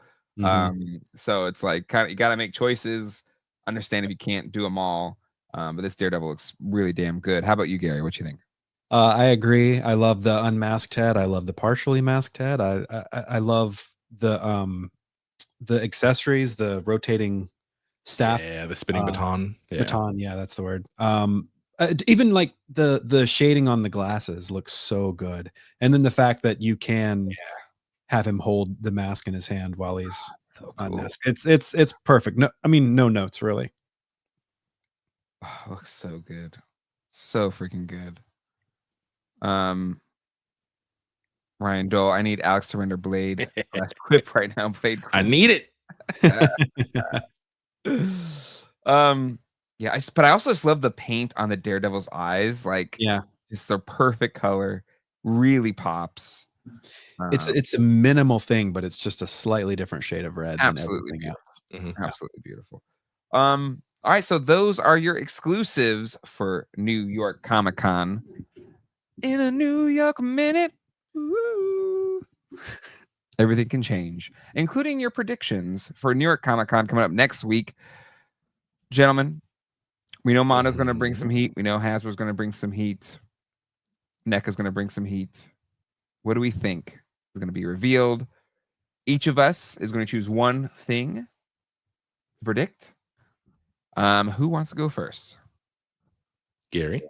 So it's like kind of you got to make choices. Understand if you can't do them all. But this Daredevil looks really damn good. How about you, Gary? What you think? I agree. I love the unmasked head. I love the partially masked head. I love the accessories, the rotating staff. Yeah, the spinning baton. Baton, yeah, that's the word. Even like the shading on the glasses looks so good, and then the fact that you can have him hold the mask in his hand while he's unmasked. It's perfect. No, I mean no notes really. Oh, looks so good, so freaking good. Ryan Dole, I need Alex to render Blade. Quip right now, Blade. I need it. Yeah, but I also just love the paint on the Daredevil's eyes. Like, just the perfect color, really pops. It's a minimal thing, but it's just a slightly different shade of red than everything else. Absolutely beautiful. All right, so those are your exclusives for New York Comic Con. In a New York minute, woo. Everything can change, including your predictions for New York Comic Con coming up next week, gentlemen. We know Mondo's going to bring some heat. We know Hasbro's going to bring some heat. NECA's going to bring some heat. What do we think is going to be revealed? Each of us is going to choose one thing to predict. Who wants to go first? Gary.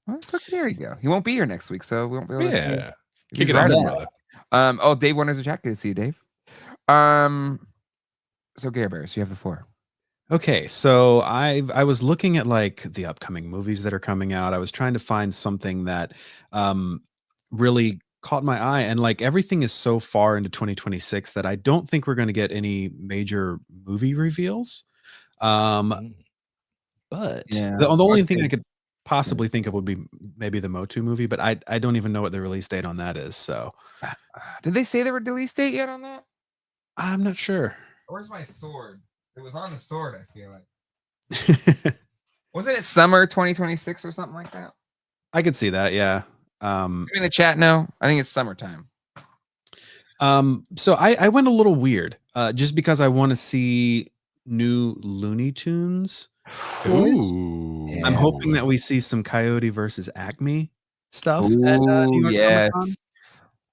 Let's let Gary go. He won't be here next week, so we won't be able to see. Kick it off, brother. Oh, Dave Wonders a chat. Good to see you, Dave. So Gary Bears, you have the floor. Okay, so I was looking at like the upcoming movies that are coming out. I was trying to find something that really caught my eye, and like everything is so far into 2026 that I don't think we're going to get any major movie reveals. But the only thing I could possibly think of would be maybe the MOTU movie, but I don't even know what the release date on that is. So did they say there were release date yet on that? I'm not sure. Where's my sword? It was on the sword, I feel like. Wasn't it summer 2026 or something like that? I could see that, yeah. In the chat, no. I think it's summertime. So I went a little weird, just because I want to see new Looney Tunes. Ooh. I'm hoping that we see some Coyote versus Acme stuff. Ooh, at New York yes. Comic-Con.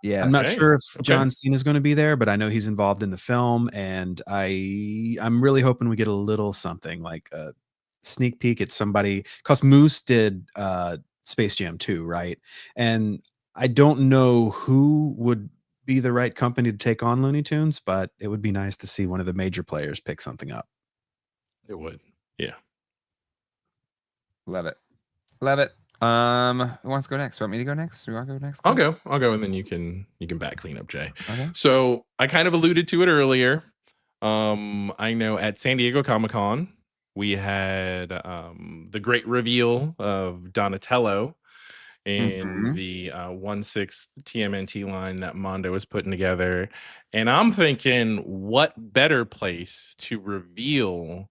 Yeah, I'm not sure if John Cena is going to be there, but I know he's involved in the film, and I'm really hoping we get a little something like a sneak peek at somebody. Because Moose did Space Jam 2, right? And I don't know who would be the right company to take on Looney Tunes, but it would be nice to see one of the major players pick something up. It would, yeah. Love it. Love it. Who wants to go next? Want me to go next? You want to go next? I'll go, and then you can back clean up, Jay. Okay. So I kind of alluded to it earlier. I know at San Diego Comic-Con we had the great reveal of Donatello in the 1/6 TMNT line that Mondo was putting together, and I'm thinking, what better place to reveal?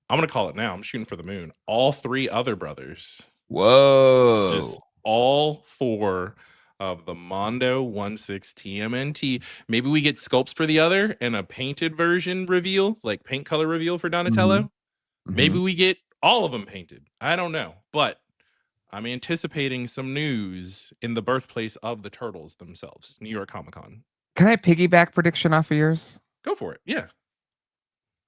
I'm gonna call it now. I'm shooting for the moon. All 3 other brothers. Whoa! Just all 4 of the Mondo 1/6 TMNT. Maybe we get sculpts for the other and a painted version reveal, like paint color reveal for Donatello. Maybe we get all of them painted. I don't know, but I'm anticipating some news in the birthplace of the Turtles themselves, New York Comic-Con. Can I piggyback prediction off of yours? Go for it. Yeah.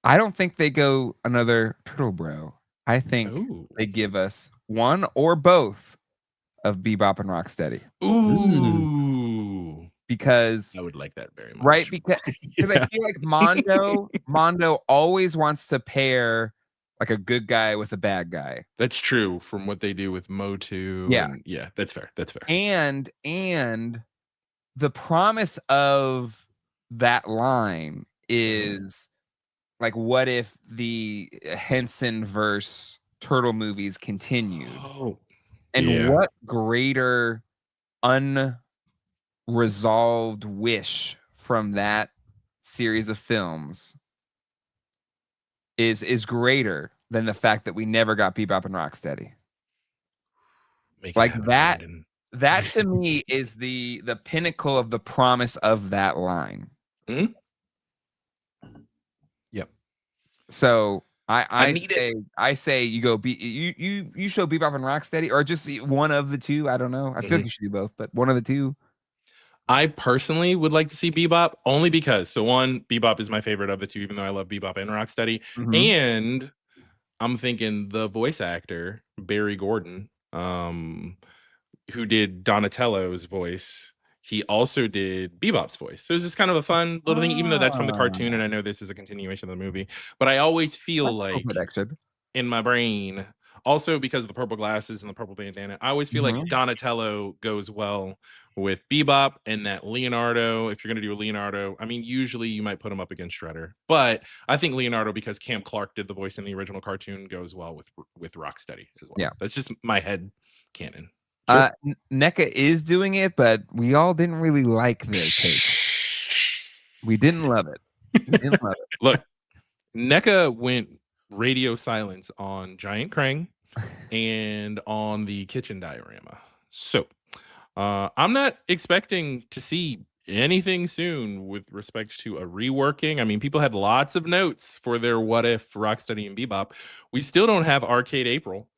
I don't think they go another Turtle Bro. I think they give us one or both of Bebop and Rocksteady. Ooh. Because I would like that very much. Right, because I feel like Mondo always wants to pair like a good guy with a bad guy. That's true from what they do with MOTU. Yeah. Yeah, that's fair. That's fair. And the promise of that line is like, what if the Henson verse Turtle movies continued? Oh. And what greater unresolved wish from that series of films is greater than the fact that we never got Bebop and Rocksteady. Like that to me is the pinnacle of the promise of that line. Mm-hmm. Yep. So I say you go you show Bebop and Rocksteady, or just one of the two. I don't know. I feel like you should do both, but one of the two. I personally would like to see Bebop only because, so one, Bebop is my favorite of the two, even though I love Bebop and Rocksteady. And I'm thinking the voice actor, Barry Gordon, who did Donatello's voice, he also did Bebop's voice. So it's just kind of a fun little thing, even though that's from the cartoon, and I know this is a continuation of the movie. But I always feel like in my brain, also because of the purple glasses and the purple bandana, I always feel like Donatello goes well with Bebop, and that Leonardo, if you're going to do a Leonardo, I mean, usually you might put him up against Shredder. But I think Leonardo, because Cam Clark did the voice in the original cartoon, goes well with Rocksteady as well. Yeah. That's just my head canon. Sure. NECA is doing it, but we all didn't really like their take. We didn't love it. Look, NECA went radio silence on Giant Krang and on the kitchen diorama. So I'm not expecting to see anything soon with respect to a reworking. I mean, people had lots of notes for their what if Rocksteady and Bebop. We still don't have Arcade April.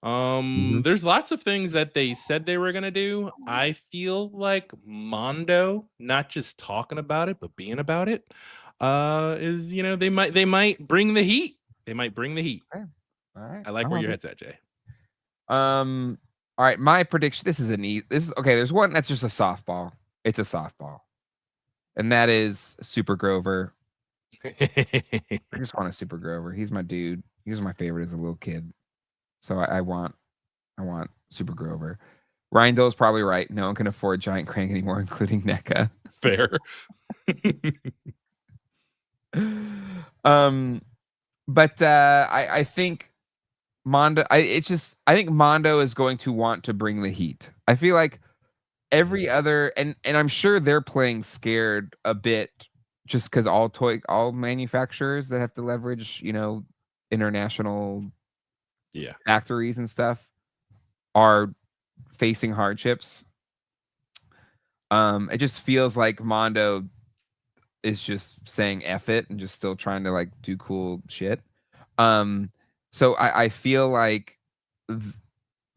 There's lots of things that they said they were gonna do. I feel like Mondo, not just talking about it but being about it, is, you know, they might bring the heat. They might bring the heat. Okay. All right. I like where your head's at, Jay. All right, my prediction. This is okay. There's one that's just a softball. It's a softball, and that is Super Grover. I just want a Super Grover. He's my dude. He was my favorite as a little kid. So I want Super Grover. Ryan Dole's probably right. No one can afford Giant Krang anymore, including NECA. Fair. But I think Mondo. I think Mondo is going to want to bring the heat. I feel like every other, and I'm sure they're playing scared a bit, just because all manufacturers that have to leverage, you know, international factories and stuff are facing hardships. It just feels like Mondo is just saying F it and just still trying to like do cool shit. So I feel like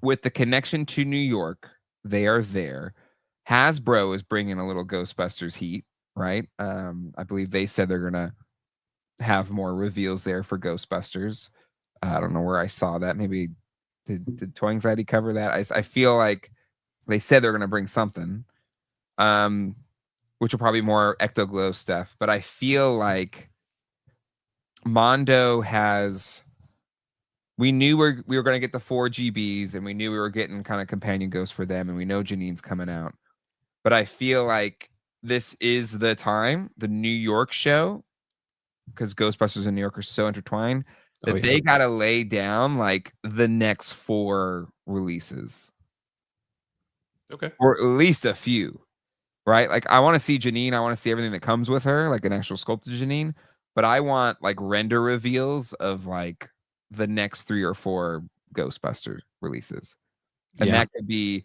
with the connection to New York, they are there. Hasbro is bringing a little Ghostbusters heat, right? I believe they said they're gonna have more reveals there for Ghostbusters. I don't know where I saw that. Maybe did Toy Anxiety cover that? I feel like they said they're gonna bring something, which will probably be more Ectoglow stuff. But I feel like Mondo has we knew we were going to get the 4 GBs, and we knew we were getting kind of companion ghosts for them, and we know Janine's coming out. But I feel like this is the time, the New York show, because Ghostbusters and New York are so intertwined, that they got to lay down like the next 4 releases. Okay. Or at least a few, right? Like I want to see Janine. I want to see everything that comes with her, like an actual sculpted Janine. But I want like render reveals of like the next 3 or 4 Ghostbuster releases. And that could be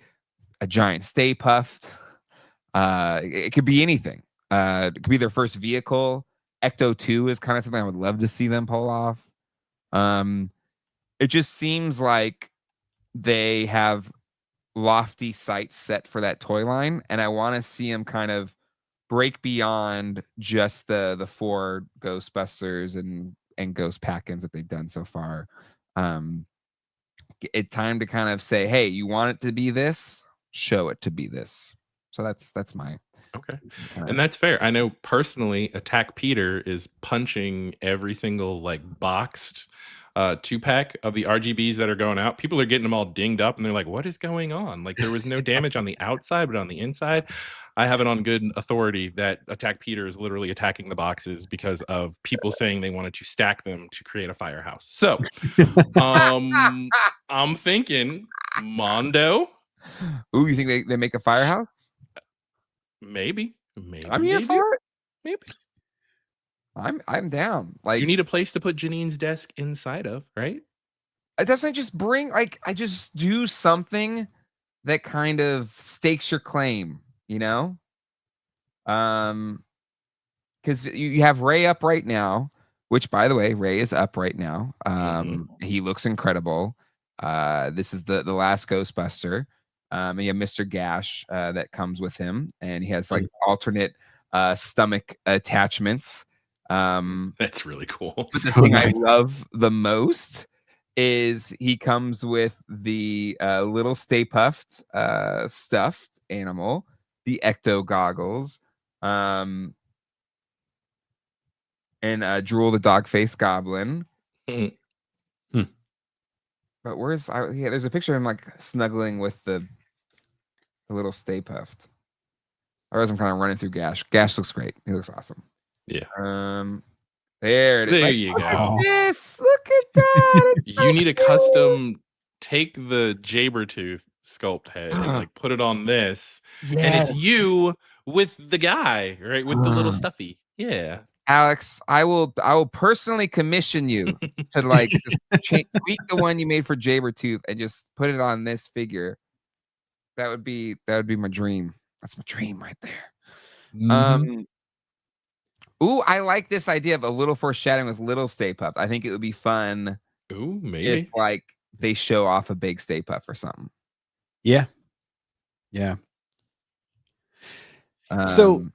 a giant Stay Puffed. It could be anything. It could be their first vehicle. Ecto 2 is kind of something I would love to see them pull off. It just seems like they have lofty sights set for that toy line, and I want to see them kind of break beyond just the 4 Ghostbusters and Ghost Pack-ins that they've done so far. It's time to kind of say, hey, you want it to be this, show it to be this. So that's my okay. And that's fair. I know personally Attack Peter is punching every single like boxed 2-pack of the RGBs that are going out. People are getting them all dinged up and they're like, what is going on? Like there was no damage on the outside, but on the inside, I have it on good authority that Attack Peter is literally attacking the boxes because of people saying they wanted to stack them to create a firehouse. So I'm thinking Mondo. Ooh, you think they make a firehouse? Maybe. I'm here for it. Maybe. I'm down. Like you need a place to put Janine's desk inside of, right? It doesn't just bring like I just do something that kind of stakes your claim, you know? Because you have Ray up right now, which by the way, Ray is up right now. He looks incredible. This is the last Ghostbuster. And you have Mr. Gash that comes with him, and he has like alternate stomach attachments. That's really cool. But the thing I love the most is he comes with the little Stay Puffed stuffed animal, the Ecto goggles, and Drool the dog face goblin. But where's there's a picture of him like snuggling with the little Stay Puffed. Otherwise, I'm kind of running through Gash. Gash looks great. He looks awesome. Yeah. There it is. There you go. Yes, look at that. You need a custom. Take the Jabertooth sculpt head and like put it on this, and it's you with the guy, right, with the little stuffy. Yeah. Alex, I will personally commission you to like just tweak the one you made for Jabertooth and just put it on this figure. That would be my dream. That's my dream right there. Ooh, I like this idea of a little foreshadowing with little Stay Puft. I think it would be fun. Ooh, maybe if like they show off a big Stay Puft or something. Yeah. So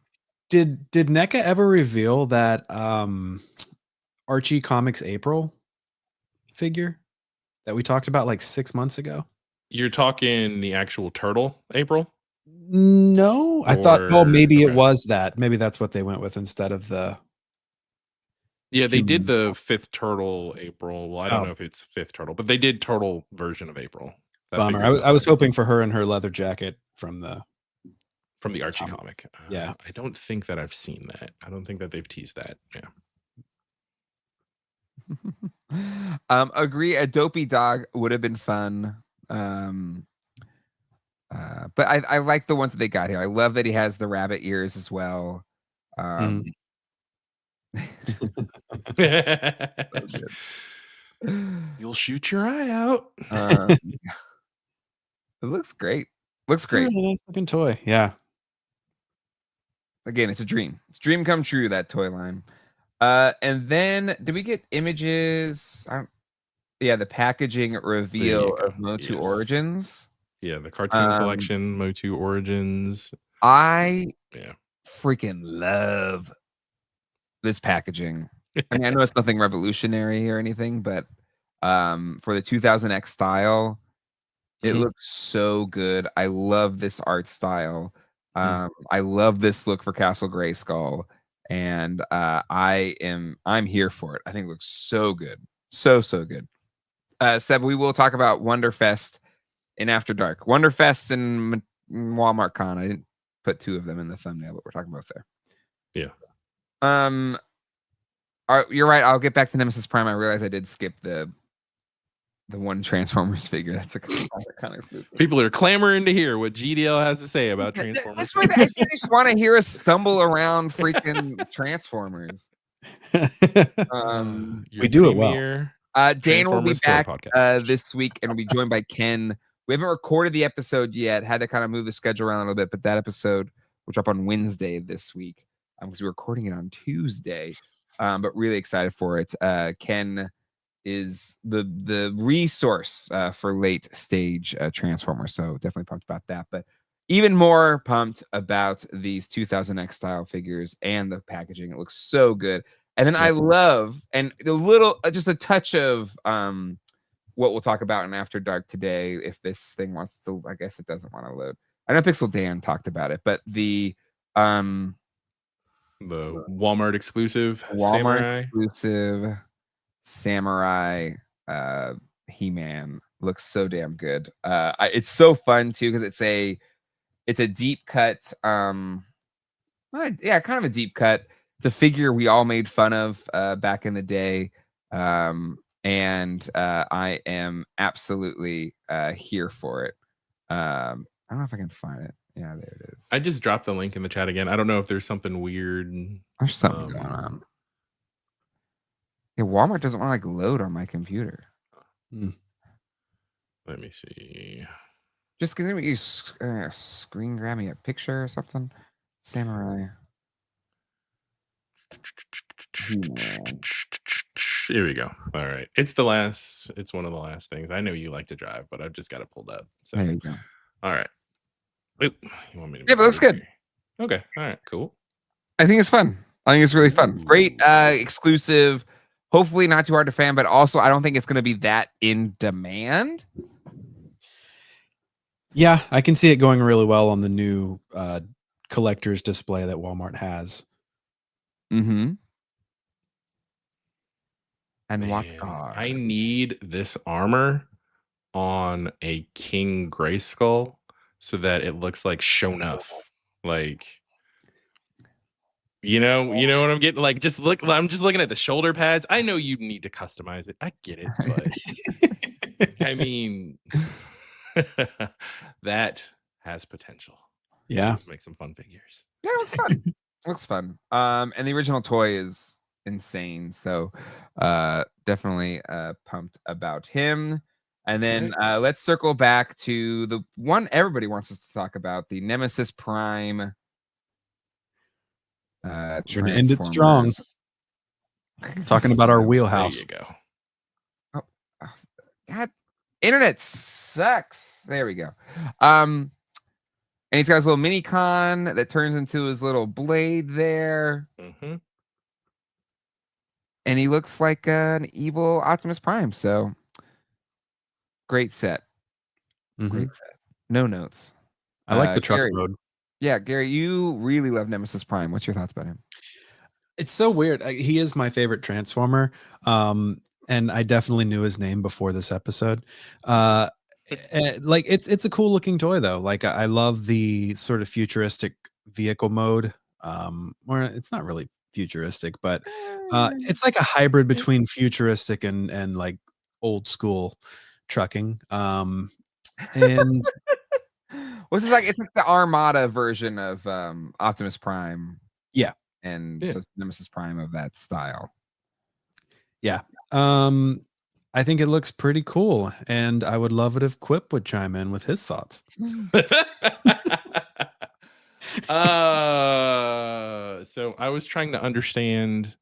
did NECA ever reveal that Archie Comics April figure that we talked about like 6 months ago? You're talking the actual turtle April? No, I thought, maybe it was that. Maybe that's what they went with instead of the. Yeah, they did the 5th turtle April. Well, I don't know if it's 5th turtle, but they did turtle version of April. Bummer. I was hoping for her in her leather jacket from the Archie comic. Yeah. I don't think that I've seen that. I don't think that they've teased that. Yeah. Agree. A dopey dog would have been fun. But I like the ones that they got here. I love that he has the rabbit ears as well. You'll shoot your eye out. It looks great. Looks great. It's a really nice looking toy. Yeah. Again, it's a dream. It's a dream come true, that toy line. And then did we get images? The packaging reveal of MOTU Origins. Yeah, the cartoon collection, MOTU Origins. I freaking love this packaging. I mean, I know it's nothing revolutionary or anything, but for the 2000X style, it looks so good. I love this art style. I love this look for Castle Grayskull, and I'm here for it. I think it looks so good. So good. Seb, we will talk about Wonderfest in After Dark. Wonderfest and Walmart Con. I didn't put two of them in the thumbnail, but we're talking about there. Yeah. You're right. I'll get back to Nemesis Prime. I realize I did skip the one Transformers figure. That's a kind of exclusive. People are clamoring to hear what GDL has to say about Transformers. That's why I just want to hear us stumble around freaking Transformers. We do it well. Dan will be back this week and we'll be joined by Ken. We haven't recorded the episode yet. Had to kind of move the schedule around a little bit, but that episode will drop on Wednesday this week because we're recording it on Tuesday. But really excited for it. Ken is the resource for late stage Transformers, so definitely pumped about that. But even more pumped about these 2000X style figures and the packaging. It looks so good. And then I love, and a little, just a touch of what we'll talk about in After Dark today. If this thing wants to, I guess it doesn't want to load. I know Pixel Dan talked about it, but the Walmart exclusive Samurai He-Man looks so damn good. It's so fun too because it's a deep cut. Kind of a deep cut. It's a figure we all made fun of back in the day, and I am absolutely here for it. I don't know if I can find it. Yeah, there it is. I just dropped the link in the chat again. I don't know if there's something weird. There's something going on. Yeah, Walmart doesn't want to load on my computer. Let me see. Just give me you screen grab me a picture or something. Samurai. Here we go. All right. It's one of the last things. I know you like to drive, but I've just got it pulled up. So there you go. All right. Oop, you want me to but it looks good. Okay. All right, cool. I think it's fun. I think it's really fun. Great exclusive. Hopefully not too hard to fan, but also I don't think it's going to be that in demand. Yeah, I can see it going really well on the new collector's display that Walmart has. Mm-hmm. And I need this armor on a King Grayskull so that it looks like Shonuff. Like, you know what I'm getting? Like, I'm just looking at the shoulder pads. I know you need to customize it. I get it, but I mean, that has potential. Yeah, make some fun figures. Yeah, it looks fun. Looks fun. And the original toy is insane. So, definitely pumped about him. And then let's circle back to the one everybody wants us to talk about, the Nemesis Prime. We're gonna end it strong. Talking about our wheelhouse. There you go. Oh, God, internet sucks. There we go. And he's got his little mini con that turns into his little blade there. Mm-hmm. And he looks like an evil Optimus Prime. So great set. Great set. No notes. I like the truck Gary, mode. Yeah, Gary, you really love Nemesis Prime. What's your thoughts about him? It's so weird. He is my favorite Transformer. And I definitely knew his name before this episode. Like it's a cool looking toy though. Like I love the sort of futuristic vehicle mode. Or it's not really futuristic, but it's like a hybrid between futuristic and like old school trucking. And what's this like? It's like the Armada version of Optimus Prime. Yeah. And so it's Nemesis Prime of that style. Yeah. I think it looks pretty cool, and I would love it if Quip would chime in with his thoughts. So I was trying to understand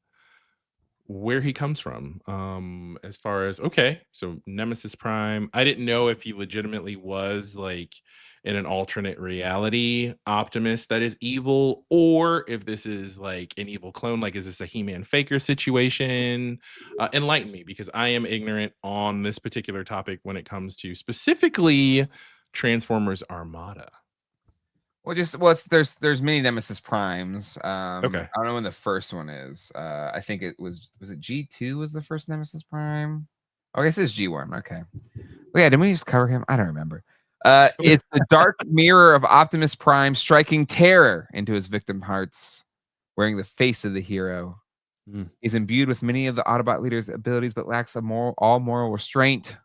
where he comes from. As far as so Nemesis Prime, I didn't know if he legitimately was like in an alternate reality Optimus that is evil, or if this is like an evil clone. Like, is this a He-Man Faker situation? Enlighten me, because I am ignorant on this particular topic when it comes to specifically Transformers Armada. There's many Nemesis Primes. I don't know when the first one is. I think it was it G2 was the first Nemesis Prime? Oh, I guess it's G1. Okay. Well, yeah, didn't we just cover him? I don't remember. It's the dark mirror of Optimus Prime striking terror into his victim hearts, wearing the face of the hero. He's imbued with many of the Autobot leader's abilities, but lacks all moral restraint.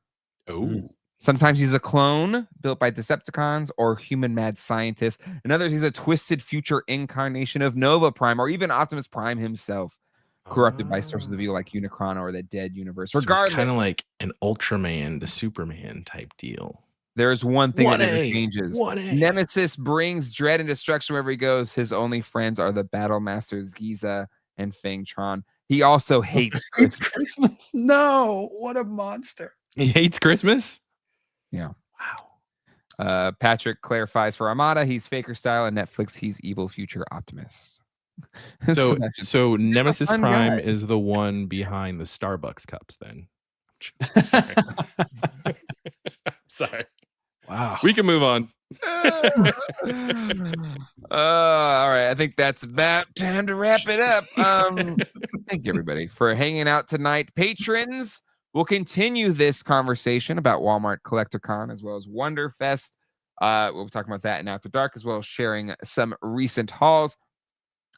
Oh. Sometimes he's a clone built by Decepticons or human mad scientists. In others, he's a twisted future incarnation of Nova Prime or even Optimus Prime himself, corrupted by sources of evil like Unicron or the Dead Universe. So Regardless, it's kind of like an Ultraman to Superman type deal. There's one thing that never changes. Nemesis brings dread and destruction wherever he goes. His only friends are the Battle Masters Giza and Fangtron. He also hates Christmas. No, what a monster. He hates Christmas? Yeah. Wow. Patrick clarifies for Armada, he's Faker style, and Netflix, he's evil future Optimist. So Nemesis Prime is the one behind the Starbucks cups then. Sorry. Wow. We can move on. All right. I think that's about time to wrap it up. Thank you, everybody, for hanging out tonight. Patrons, we'll continue this conversation about Walmart CollectorCon as well as Wonderfest. We'll be talking about that in After Dark, as well as sharing some recent hauls.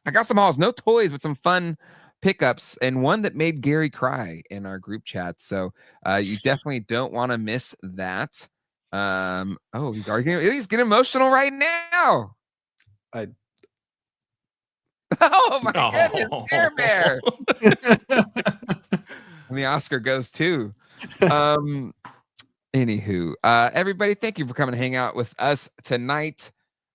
I got some hauls, no toys, but some fun pickups, and one that made Gary cry in our group chat. So you definitely don't want to miss that. Oh, he's arguing. He's getting emotional right now. Oh my goodness, Care Bear. And the Oscar goes too. Anywho, everybody, thank you for coming to hang out with us tonight.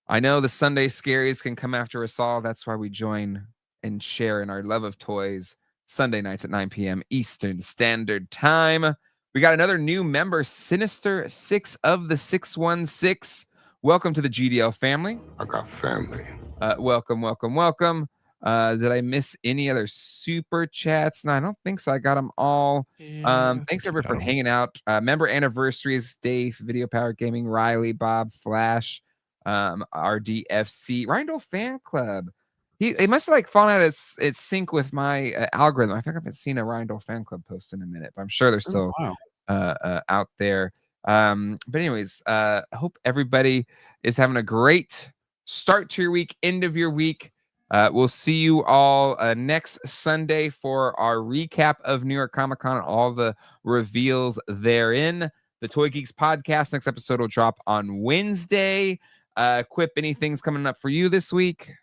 I know the Sunday Scaries can come after us all. That's why we join and share in our love of toys Sunday nights at 9 p.m. Eastern Standard Time. We got another new member, Sinister 6 of the 616. Welcome to the GDL family. I got family. Welcome. Did I miss any other super chats? No, I don't think so. I got them all. Thanks everybody for hanging out. Member anniversaries, Dave, Video Power Gaming, Riley, Bob, Flash, RDFC, Rindle Fan Club. It must have fallen out of its sync with my algorithm. I think I haven't seen a Rindle Fan Club post in a minute, but I'm sure they're still out there. But anyways, I hope everybody is having a great start to your week, end of your week. We'll see you all next Sunday for our recap of New York Comic Con and all the reveals therein. The Toy Geeks podcast, next episode will drop on Wednesday. Quip, anything's coming up for you this week?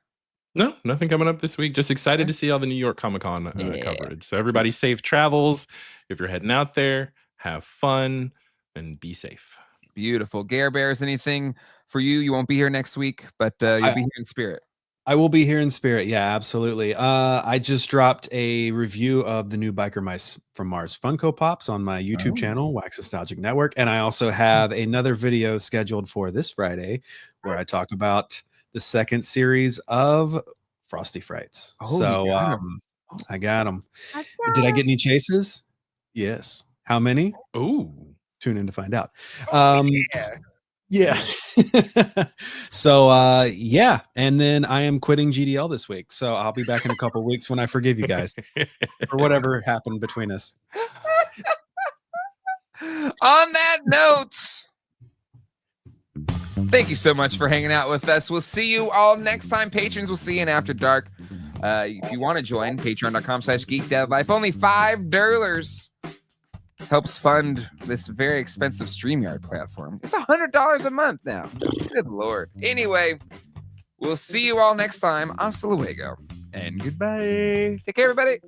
No, nothing coming up this week. Just excited to see all the New York Comic Con coverage. So everybody safe travels. If you're heading out there, have fun and be safe. Beautiful. Gare Bears, anything for you? You won't be here next week, but you'll be here in spirit. I will be here in spirit. Yeah, absolutely. I just dropped a review of the new Biker Mice from Mars Funko Pops on my YouTube channel, Wax Nostalgic Network. And I also have another video scheduled for this Friday where I talk about the second series of Frosty Frights. I got them. Did I get any chases? Yes. How many? Ooh. Tune in to find out. Yeah. So and then I am quitting GDL this week. So I'll be back in a couple weeks when I forgive you guys for whatever happened between us. On that note, thank you so much for hanging out with us. We'll see you all next time. Patrons, we'll see you in After Dark. If you want to join, patreon.com/geekdadlife. Only $5 helps fund this very expensive StreamYard platform. It's $100 a month now. Good Lord. Anyway, we'll see you all next time. Hasta luego. And goodbye. Take care, everybody.